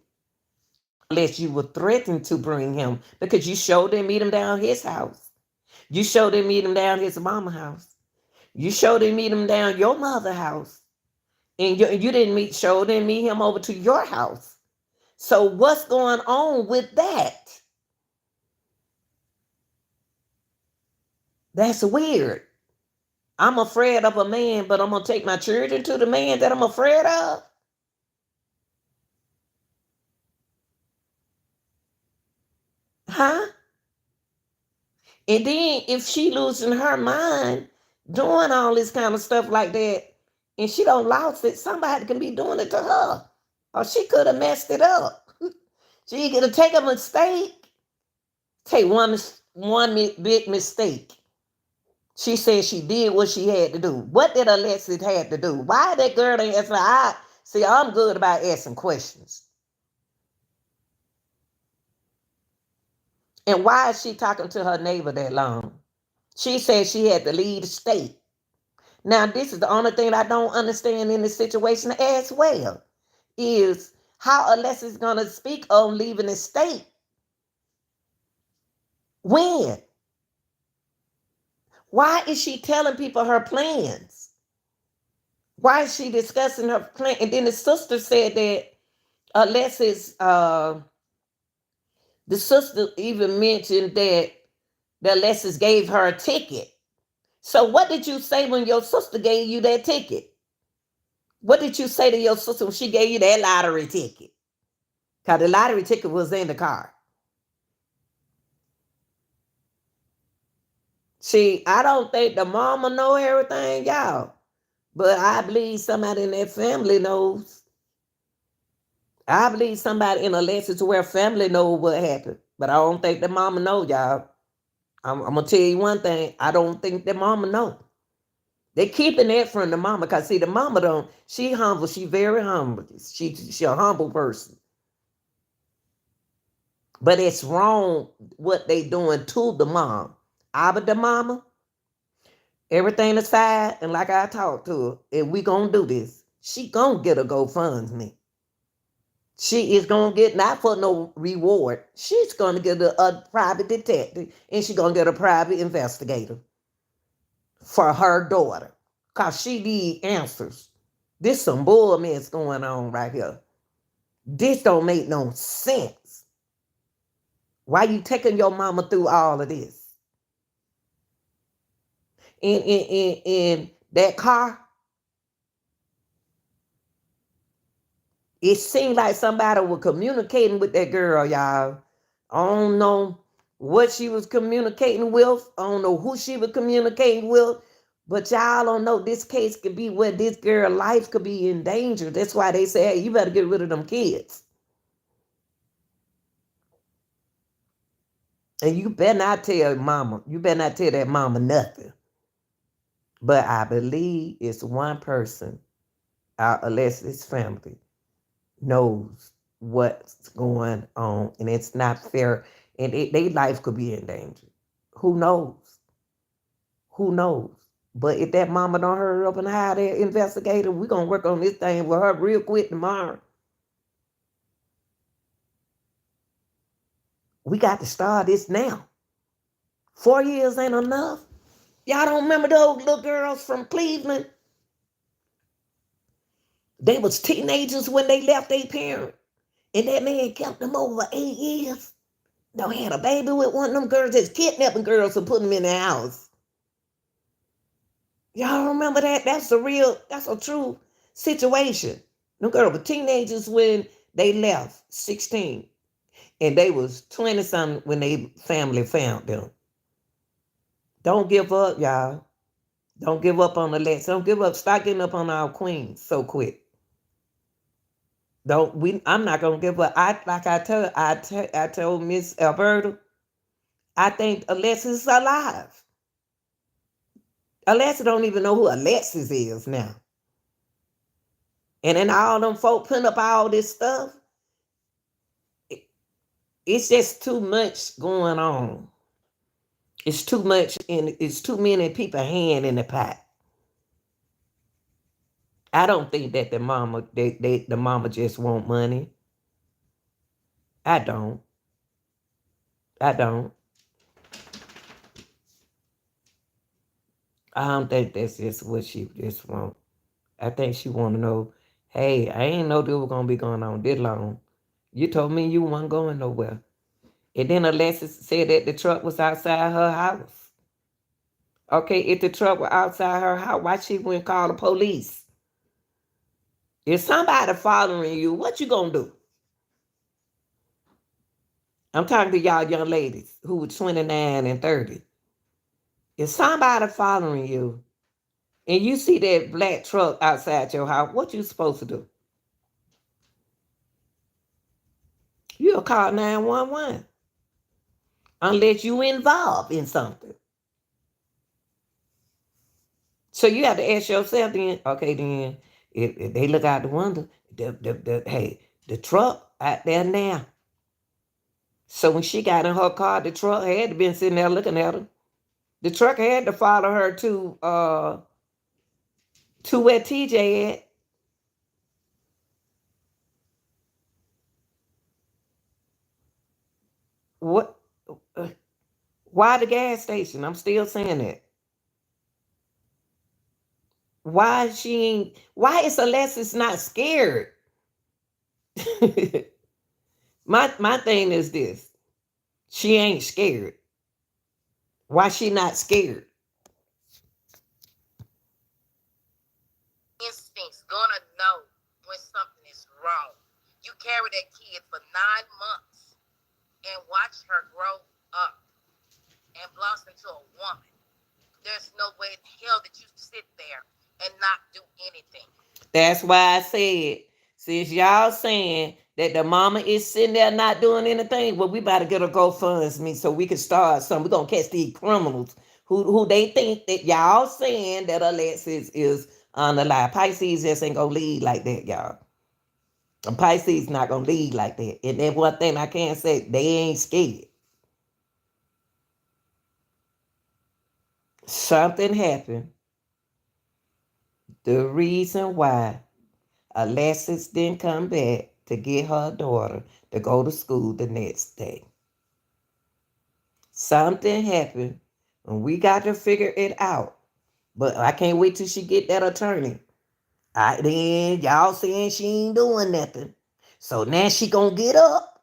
unless you were threatened to bring him, because you showed him meet him down his house. You showed him meet him down his mama house. You showed him meet him down your mother house. And you didn't showed him meet him over to your house. So what's going on with that? That's weird. I'm afraid of a man, but I'm going to take my children to the man that I'm afraid of? Huh? And then if she losing her mind doing all this kind of stuff like that, and she don't lost it, somebody can be doing it to her. Or she could have messed it up. She could have taken a mistake. Take one big mistake. She said she did what she had to do. What did Alexis had to do? Why that girl ain't answering? See, I'm good about asking questions. And why is she talking to her neighbor that long? She said she had to leave the state. Now, this is the only thing I don't understand in this situation as well, is how Alexis is going to speak on leaving the state. When? Why is she telling people her plans? Why is she discussing her plan? And then the sister said that Alexis, the sister even mentioned that Alexis gave her a ticket. So what did you say when your sister gave you that ticket? What did you say to your sister when she gave you that lottery ticket? Because the lottery ticket was in the car. See, I don't think the mama know everything, y'all. But I believe somebody in that family knows. I believe somebody in Alexis where family knows what happened. But I don't think the mama know, y'all. I'm going to tell you one thing. I don't think the mama know. They keeping that from the mama. Because see, the mama don't. She humble. She very humble. She a humble person. But it's wrong what they doing to the mom. But the mama, everything aside, and like I talked to her, and we gonna do this. She gonna get a GoFundMe. She is gonna get, not for no reward. She's gonna get a private detective, and she gonna get a private investigator for her daughter, cause she need answers. This some bull mess going on right here. This don't make no sense. Why you taking your mama through all of this? In that car, it seemed like somebody was communicating with that girl, y'all. I don't know what she was communicating with. I don't know who she was communicating with. But y'all don't know, this case could be where this girl's life could be in danger. That's why they say, hey, you better get rid of them kids. And you better not tell mama. You better not tell that mama nothing. But I believe it's one person out of Leslie's family knows what's going on, and it's not fair, and their life could be in danger. Who knows? Who knows? But if that mama don't hurry up and hire that investigator, we're gonna work on this thing with her real quick tomorrow. We got to start this now. 4 years ain't enough. Y'all don't remember those little girls from Cleveland? They was teenagers when they left their parents. And that man kept them over 8 years. Now had a baby with one of them girls that's kidnapping girls and putting them in the house. Y'all remember that? That's a true situation. Them girls were teenagers when they left, 16. And they was 20-something when they family found them. Don't give up, y'all. Don't give up on the Lex. Don't give up. Stop getting up on our queens so quick. I'm not gonna give up. I told Miss Alberta, I think Alexis is alive. Alexis don't even know who Alexis is now. And then all them folk putting up all this stuff. It's just too much going on. It's too much, and it's too many people hand in the pot. I don't think that the mama just want money. I don't. I don't. I don't think that's just what she just want. I think she want to know, hey, I ain't know this was gonna be going on this long. You told me you weren't going nowhere. And then Alexis said that the truck was outside her house. Okay, if the truck was outside her house, why she wouldn't call the police? If somebody following you, what you gonna do? I'm talking to y'all young ladies who were 29 and 30. If somebody following you and you see that black truck outside your house, what you supposed to do? You'll call 911 unless you involved in something. So you have to ask yourself then, okay, then if they look out the window, hey, the truck out there now. So when she got in her car, the truck had to been sitting there looking at her. The truck had to follow her to where TJ at. What? uh, Why the gas station? I'm still saying that. Why she ain't? Why is Alexis not scared? My thing is this: she ain't scared. Why she not scared?
Instincts gonna know when something is wrong. You carry that kid for 9 months and watch her grow up and blossom into a woman. There's no way in hell that you sit there and not do anything.
That's why I said, since y'all saying that the mama is sitting there not doing anything, well, we about to get a GoFundMe so we can start something. We're gonna catch these criminals who they think that y'all saying that Alexis is on the lie. Pisces just ain't gonna lead like that, y'all. A Pisces not gonna lead like that. And then one thing I can say, they ain't scared. Something happened. The reason why Alexis didn't come back to get her daughter to go to school the next day. Something happened and we got to figure it out. But I can't wait till she get that attorney. Then y'all saying she ain't doing nothing. So now she gonna get up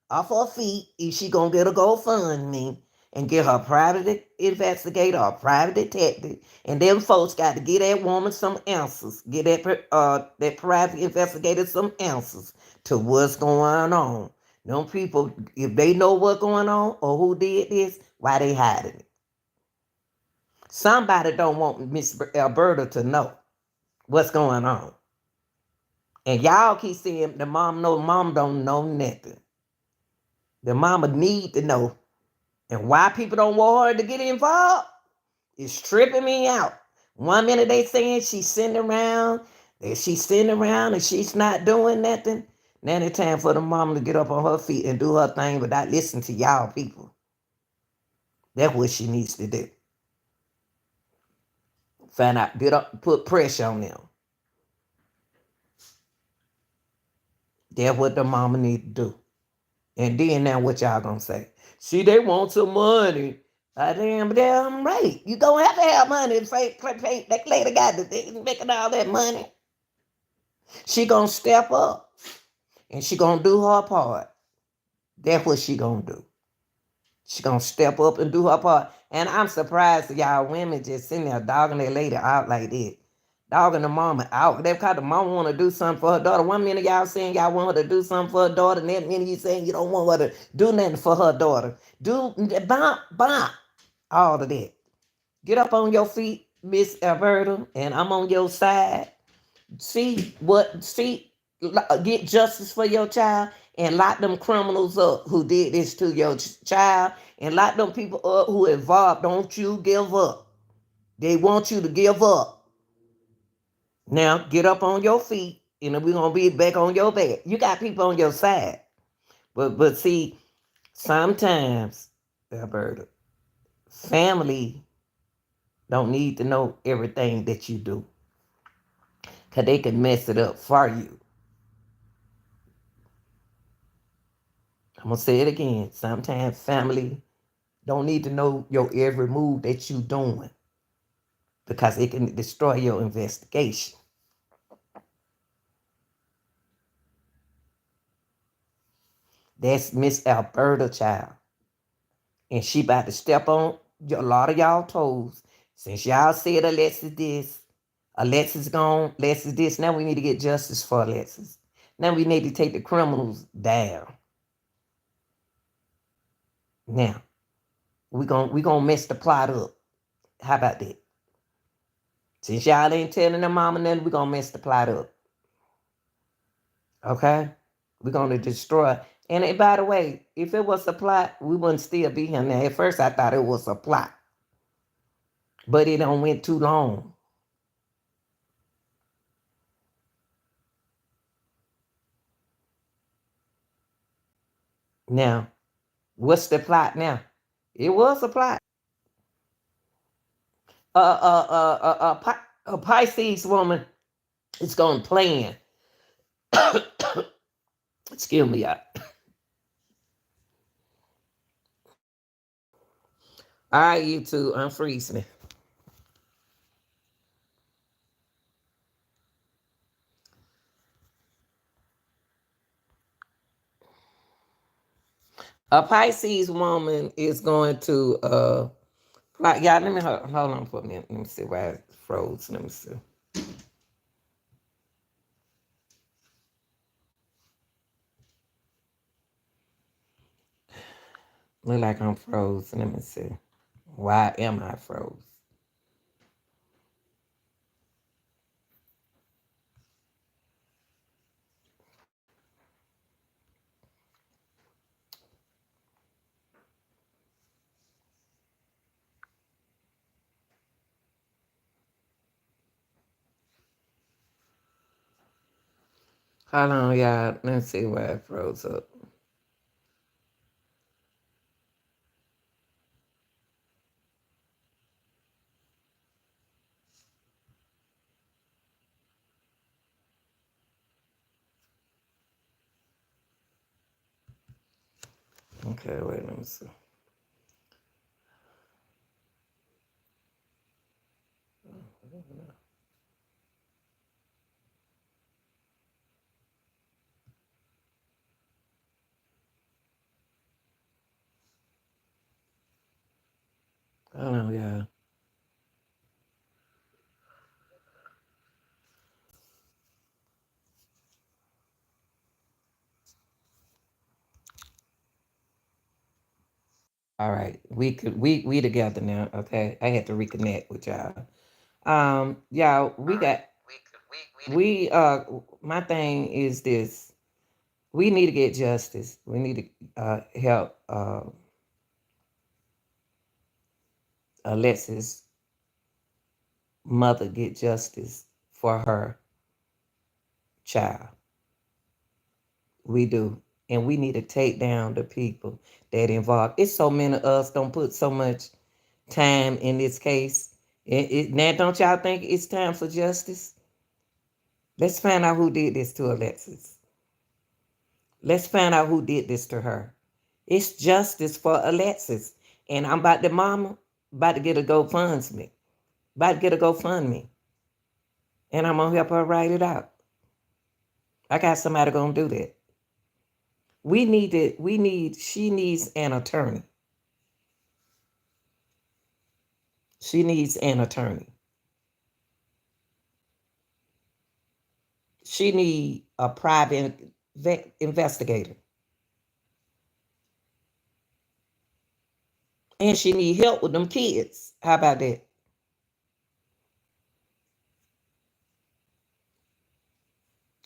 off her feet and she gonna get a GoFundMe and get her private investigator or private detective. And them folks got to get that woman some answers. Get that private investigator some answers to what's going on. Them people, if they know what's going on or who did this, why they hiding it? Somebody don't want Miss Alberta to know what's going on. And y'all keep saying the mom don't know nothing. The mama need to know. And why people don't want her to get involved is tripping me out. One minute they saying she's sitting around, and she's not doing nothing. Now it's time for the mama to get up on her feet and do her thing without listening to y'all people. That's what she needs to do. Find out, get up, put pressure on them. That's what the mama need to do. And then now what y'all gonna say? See, they want some money. I damn right. You gonna have to have money to pay that lady got to making all that money. She gonna step up and she gonna do her part. That's what she gonna do. She gonna step up and do her part. And I'm surprised that y'all women just sitting there dogging that lady out like that. Dogging the mama out. That's because the mama want to do something for her daughter. One minute y'all saying y'all want her to do something for her daughter, and that minute you saying you don't want her to do nothing for her daughter. Do bump, all of that. Get up on your feet, Miss Alberta, and I'm on your side. Get justice for your child and lock them criminals up who did this to your child and lock them people up who involved. Don't you give up. They want you to give up. Now get up on your feet and we're gonna be back on your back. You got people on your side. But see, sometimes, Alberta, family don't need to know everything that you do. because they can mess it up for you. I'm going to say it again. Sometimes family don't need to know your every move that you doing because it can destroy your investigation. That's Miss Alberta child. And she about to step on a lot of y'all toes. Since y'all said Alexis this, Alexis gone, Alexis this, now we need to get justice for Alexis. Now we need to take the criminals down. Now, we gonna mess the plot up. How about that? Since y'all ain't telling their mama nothing, we gonna mess the plot up. Okay? We're gonna destroy. And by the way, if it was a plot, we wouldn't still be here now. At first I thought it was a plot. But it don't went too long. Now, what's the plot now? It was a plot. A Pisces woman is going to plan. Excuse me, y'all. All right, you two, unfreeze me. A Pisces woman is going to like y'all. Let me hold on for a minute. Let me see why it froze. Let me see. Look like I'm froze. Let me see. Why am I froze? Hold on, y'all. Let's see why it froze up. Okay, wait, let me see. Hold on, y'all. All right, we together now. Okay, I had to reconnect with y'all. Y'all, we got we my thing is this. We need to get justice. We need to help Alexis' mother get justice for her child. We do. And we need to take down the people that involved. It's so many of us don't put so much time in this case. Now, don't y'all think it's time for justice? Let's find out who did this to Alexis. Let's find out who did this to her. It's justice for Alexis. And I'm about the mama, about to get a GoFundMe. About to get a GoFundMe. And I'm gonna help her write it out. I got somebody gonna do that. She needs an attorney. She needs an attorney. She needs a private investigator. And she need help with them kids. How about that?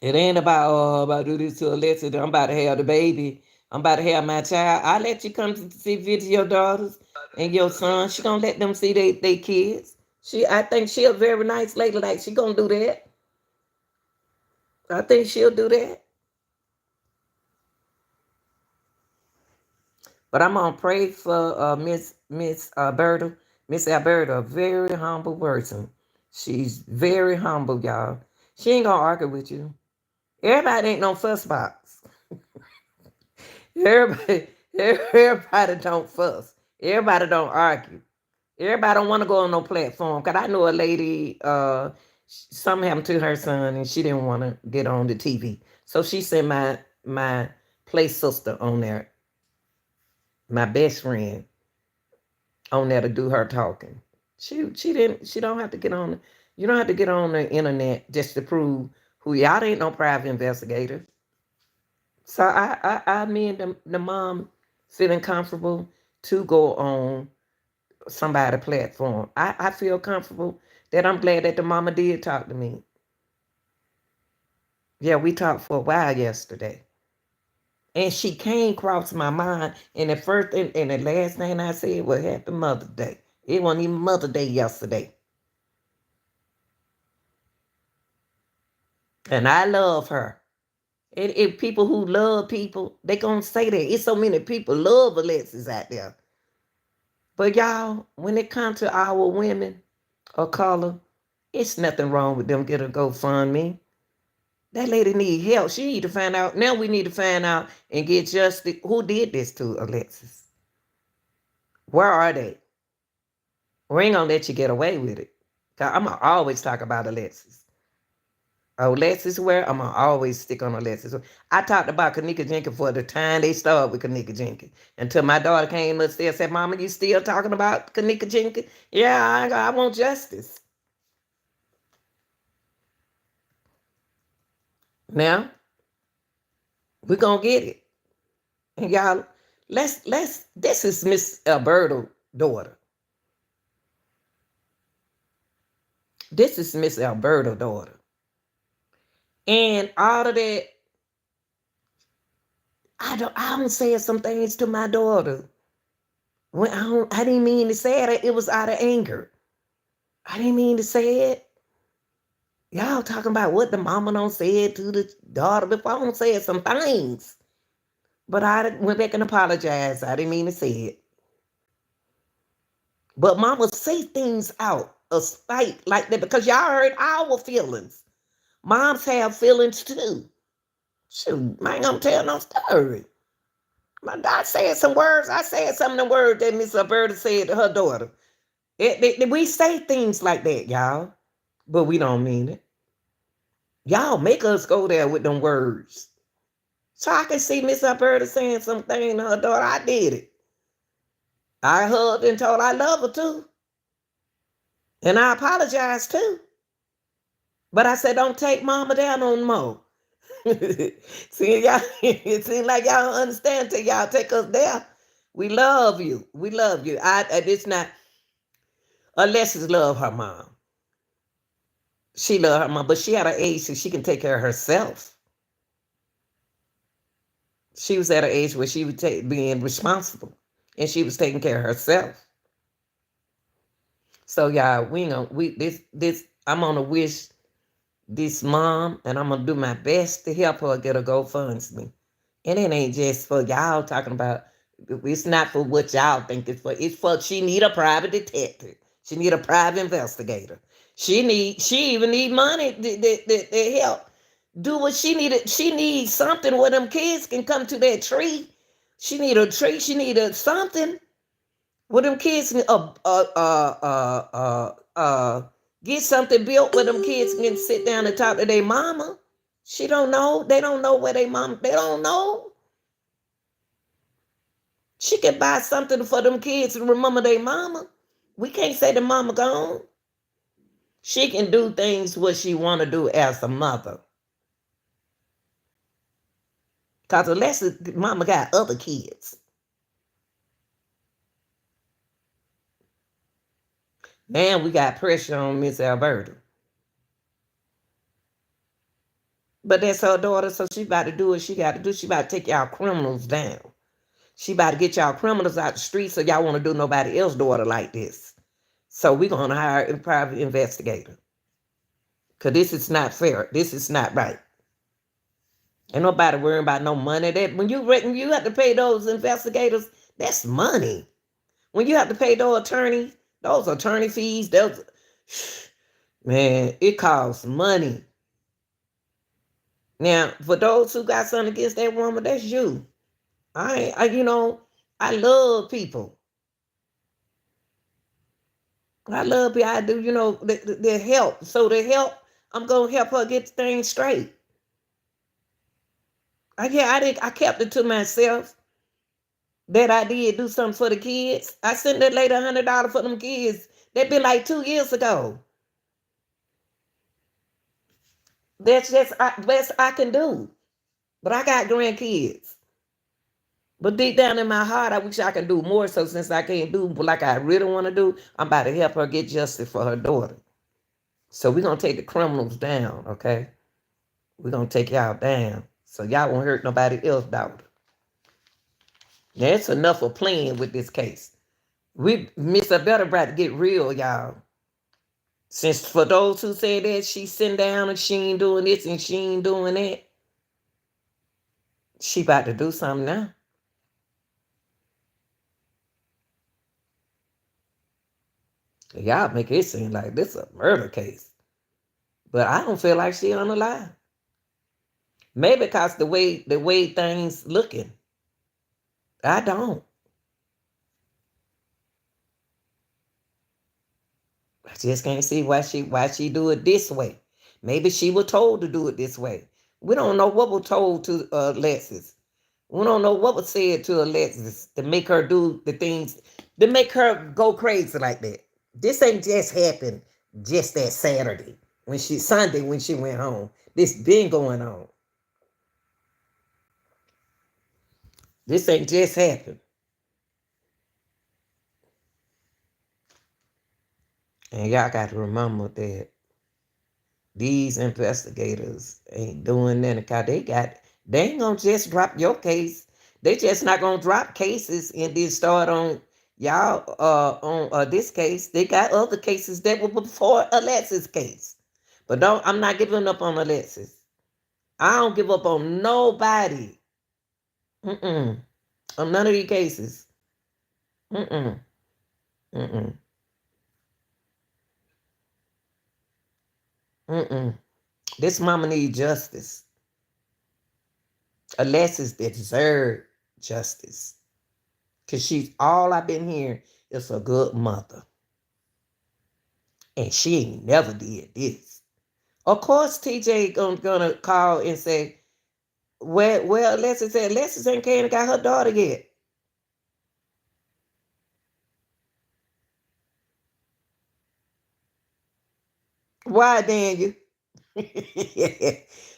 It ain't about, oh, I'm about to do this to Alexis. I'm about to have the baby. I'm about to have my child. I let you come to see visit your daughters and your son. She gonna let them see they kids. I think she a very nice lady. Like she gonna do that. I think she'll do that. But I'm gonna pray for Miss Alberta, a very humble person. She's very humble, y'all. She ain't gonna argue with you. Everybody ain't no fuss box. Everybody, everybody don't fuss. Everybody don't argue. Everybody don't want to go on no platform. Cause I know a lady, something happened to her son, and she didn't want to get on the TV. So she sent my play sister on there, my best friend, on there to do her talking. She don't have to get on. You don't have to get on the internet just to prove who y'all ain't no private investigator. So I mean the mom feeling comfortable to go on somebody platform. I feel comfortable that I'm glad that the mama did talk to me. Yeah, we talked for a while yesterday. And she came across my mind, and the first and the last thing I said was Happy Mother's Day. It wasn't even Mother's Day yesterday. And I love her. And if people who love people, they gonna say that. It's so many people love Alexis out there. But y'all, when it comes to our women of color, it's nothing wrong with them get a GoFundMe. That lady need help. She need to find out. Now we need to find out and get justice. Who did this to Alexis? Where are they? We ain't gonna let you get away with it. Cause I'm gonna always talk about Alexis. Alexis Ware, I'm gonna always stick on Alexis. I talked about Kanika Jenkins for the time they started with Kanika Jenkins. Until my daughter came upstairs and said, Mama, you still talking about Kanika Jenkins? Yeah, I want justice. Now, we're gonna get it. And y'all, this is Miss Alberto's daughter. This is Miss Alberto's daughter. And all of that, I don't say some things to my daughter. When I didn't mean to say it. It was out of anger. I didn't mean to say it. Y'all talking about what the mama don't say it to the daughter before. I don't say some things. But I went back and apologized. I didn't mean to say it. But mama say things out of spite like that because y'all heard our feelings. Moms have feelings too. Shoot, I ain't gonna tell no story. I said some words. I said some of the words that Miss Alberta said to her daughter. We say things like that, y'all, but we don't mean it. Y'all make us go there with them words. So I can see Miss Alberta saying something to her daughter. I did it. I hugged and told her I love her too. And I apologize too. But I said, don't take mama down on more. See, y'all, it seems like y'all don't understand till y'all take us there. We love you. We love you. It's not, Alexis love her mom. She love her mom, but she had an age so she can take care of herself. She was at an age where she was being responsible, and she was taking care of herself. So y'all, I'm gonna wish this mom, and I'm gonna do my best to help her get a GoFundMe. And it ain't just for y'all talking about. It's not for what y'all think it's for. It's for she need a private detective. She need a private investigator. She even need money to help do what she needed. She needs something where them kids can come to that tree. She need a tree. She need a something where them kids can get something built where them kids can sit down and talk to their mama. She don't know. They don't know where they mama. They don't know. She can buy something for them kids to remember their mama. We can't say the mama gone. She can do things what she want to do as a mother. Because unless mama got other kids. Now we got pressure on Miss Alberta. But that's her daughter, so she about to do what she got to do. She about to take y'all criminals down. She about to get y'all criminals out the street so y'all want to do nobody else's daughter like this. So we're going to hire a private investigator. Because this is not fair. This is not right. Ain't nobody worrying about no money. That when you have to pay those investigators, that's money. When you have to pay those attorney fees, man, it costs money. Now, for those who got something against that woman, that's you. I love people. I love people. I do, the help. So the help, I'm gonna help her get things straight. I kept it to myself that I did do something for the kids. I sent that lady $100 for them kids. That been like 2 years ago. That's just best I can do. But I got grandkids. But deep down in my heart, I wish I could do more. So since I can't do like I really want to do, I'm about to help her get justice for her daughter. So we're going to take the criminals down, okay? We're going to take y'all down. So y'all won't hurt nobody else, daughter. That's enough of playing with this case. We Miss Better about to get real, y'all. Since for those who say that she's sitting down and she ain't doing this and she ain't doing that, she about to do something now. Y'all make it seem like this is a murder case. But I don't feel like she on the line. Maybe because the way things looking. I don't. I just can't see why she do it this way. Maybe she was told to do it this way. We don't know what was told to Alexis. We don't know what was said to Alexis to make her do the things to make her go crazy like that. This ain't just happened just that Saturday Sunday when she went home. This been going on. This ain't just happened. And y'all got to remember that these investigators ain't doing nothing because they ain't gonna just drop your case. They just not gonna drop cases and then start on y'all on this case. They got other cases that were before Alexis' case. But don't I'm not giving up on Alexis. I don't give up on nobody. Mm-mm. On none of these cases. Mm-mm. Mm-mm. Mm-mm. This mama need justice. Alexis deserve justice. Because she's all I've been hearing is a good mother. And she ain't never did this. Of course, TJ gonna call and say, well, Alexis said, Alexis ain't came and got her daughter yet. Why, Daniel?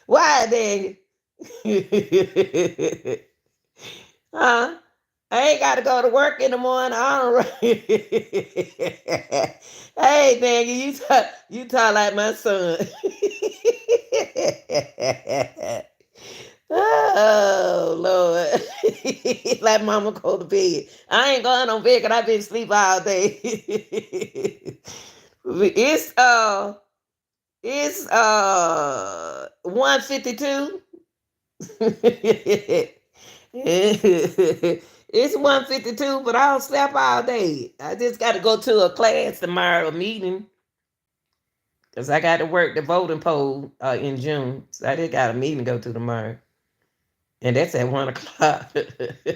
Why, Daniel? Huh? I ain't got to go to work in the morning. I don't. Hey, Daniel, you talk like my son. Oh Lord, like Mama go to bed. I ain't going on bed because I've been asleep all day. It's 1:52. It's 1:52, but I don't sleep all day. I just got to go to a class tomorrow, a meeting, because I got to work the voting poll in June. So I just got a meeting to go to tomorrow. And that's at 1 o'clock. It's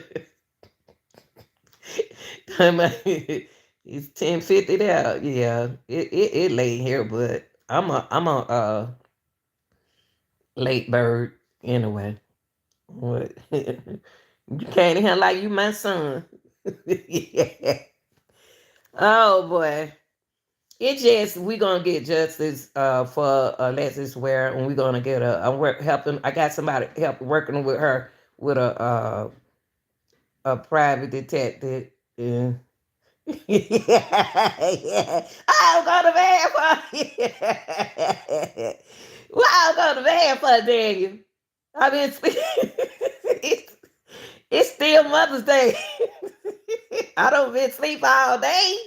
10:50 there. Yeah, it late here, but I'm a late bird anyway. What? You can't hear like you my son. Yeah. Oh boy. It just we gonna get justice for Alexis Ware, and we're gonna get helping. I got somebody help working with her with a private detective. Yeah. Yeah. I'll go to bed for you. Well, I'll go to bed for Daniel. I mean, it's still Mother's Day. I don't been asleep all day.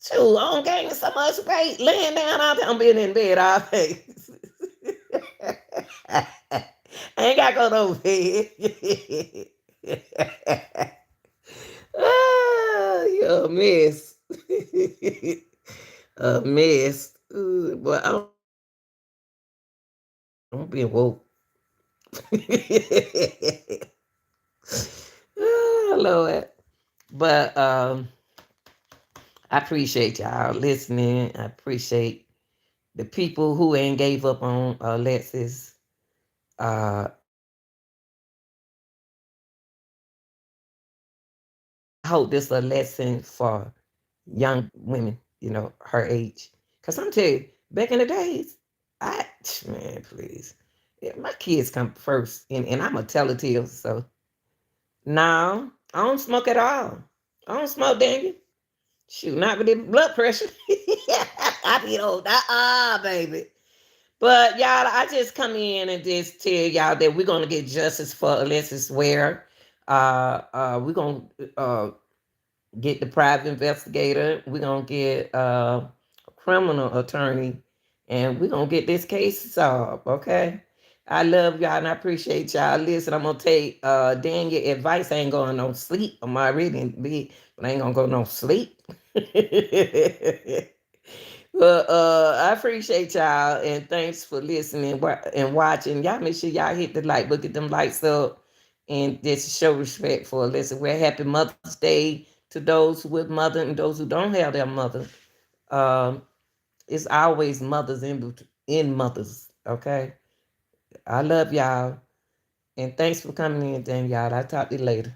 Shoot, I don't gain so much weight. Laying down all day. I'm being in bed all day. I ain't got to go to bed. Ah, you're a mess. A mess. But I'm being woke. Oh, Lord. But I appreciate y'all listening. I appreciate the people who ain't gave up on Alexis. I hope this is a lesson for young women, her age. Because I'm telling you, back in the days, I, man, please. Yeah, my kids come first, and I'm a telltale, so no, I don't smoke at all. I don't smoke, Daniel. Shoot, not with the blood pressure. I be old. Baby. But y'all, I just come in and just tell y'all that we're gonna get justice for Alexis Ware. We're gonna get the private investigator. We're gonna get a criminal attorney, and we're gonna get this case solved. Okay. I love y'all and I appreciate y'all. Listen, I'm gonna take Daniel advice. I ain't going no sleep. I'm already big, but I ain't gonna go no sleep. Well, I appreciate y'all and thanks for listening and watching. Y'all make sure y'all hit the like, look at them lights up, and just show respect for Alyssa. We're happy Mother's Day to those with mother and those who don't have their mother. Um, it's always mothers in mothers. Okay, I love y'all and thanks for coming in, then y'all. I'll talk to you later.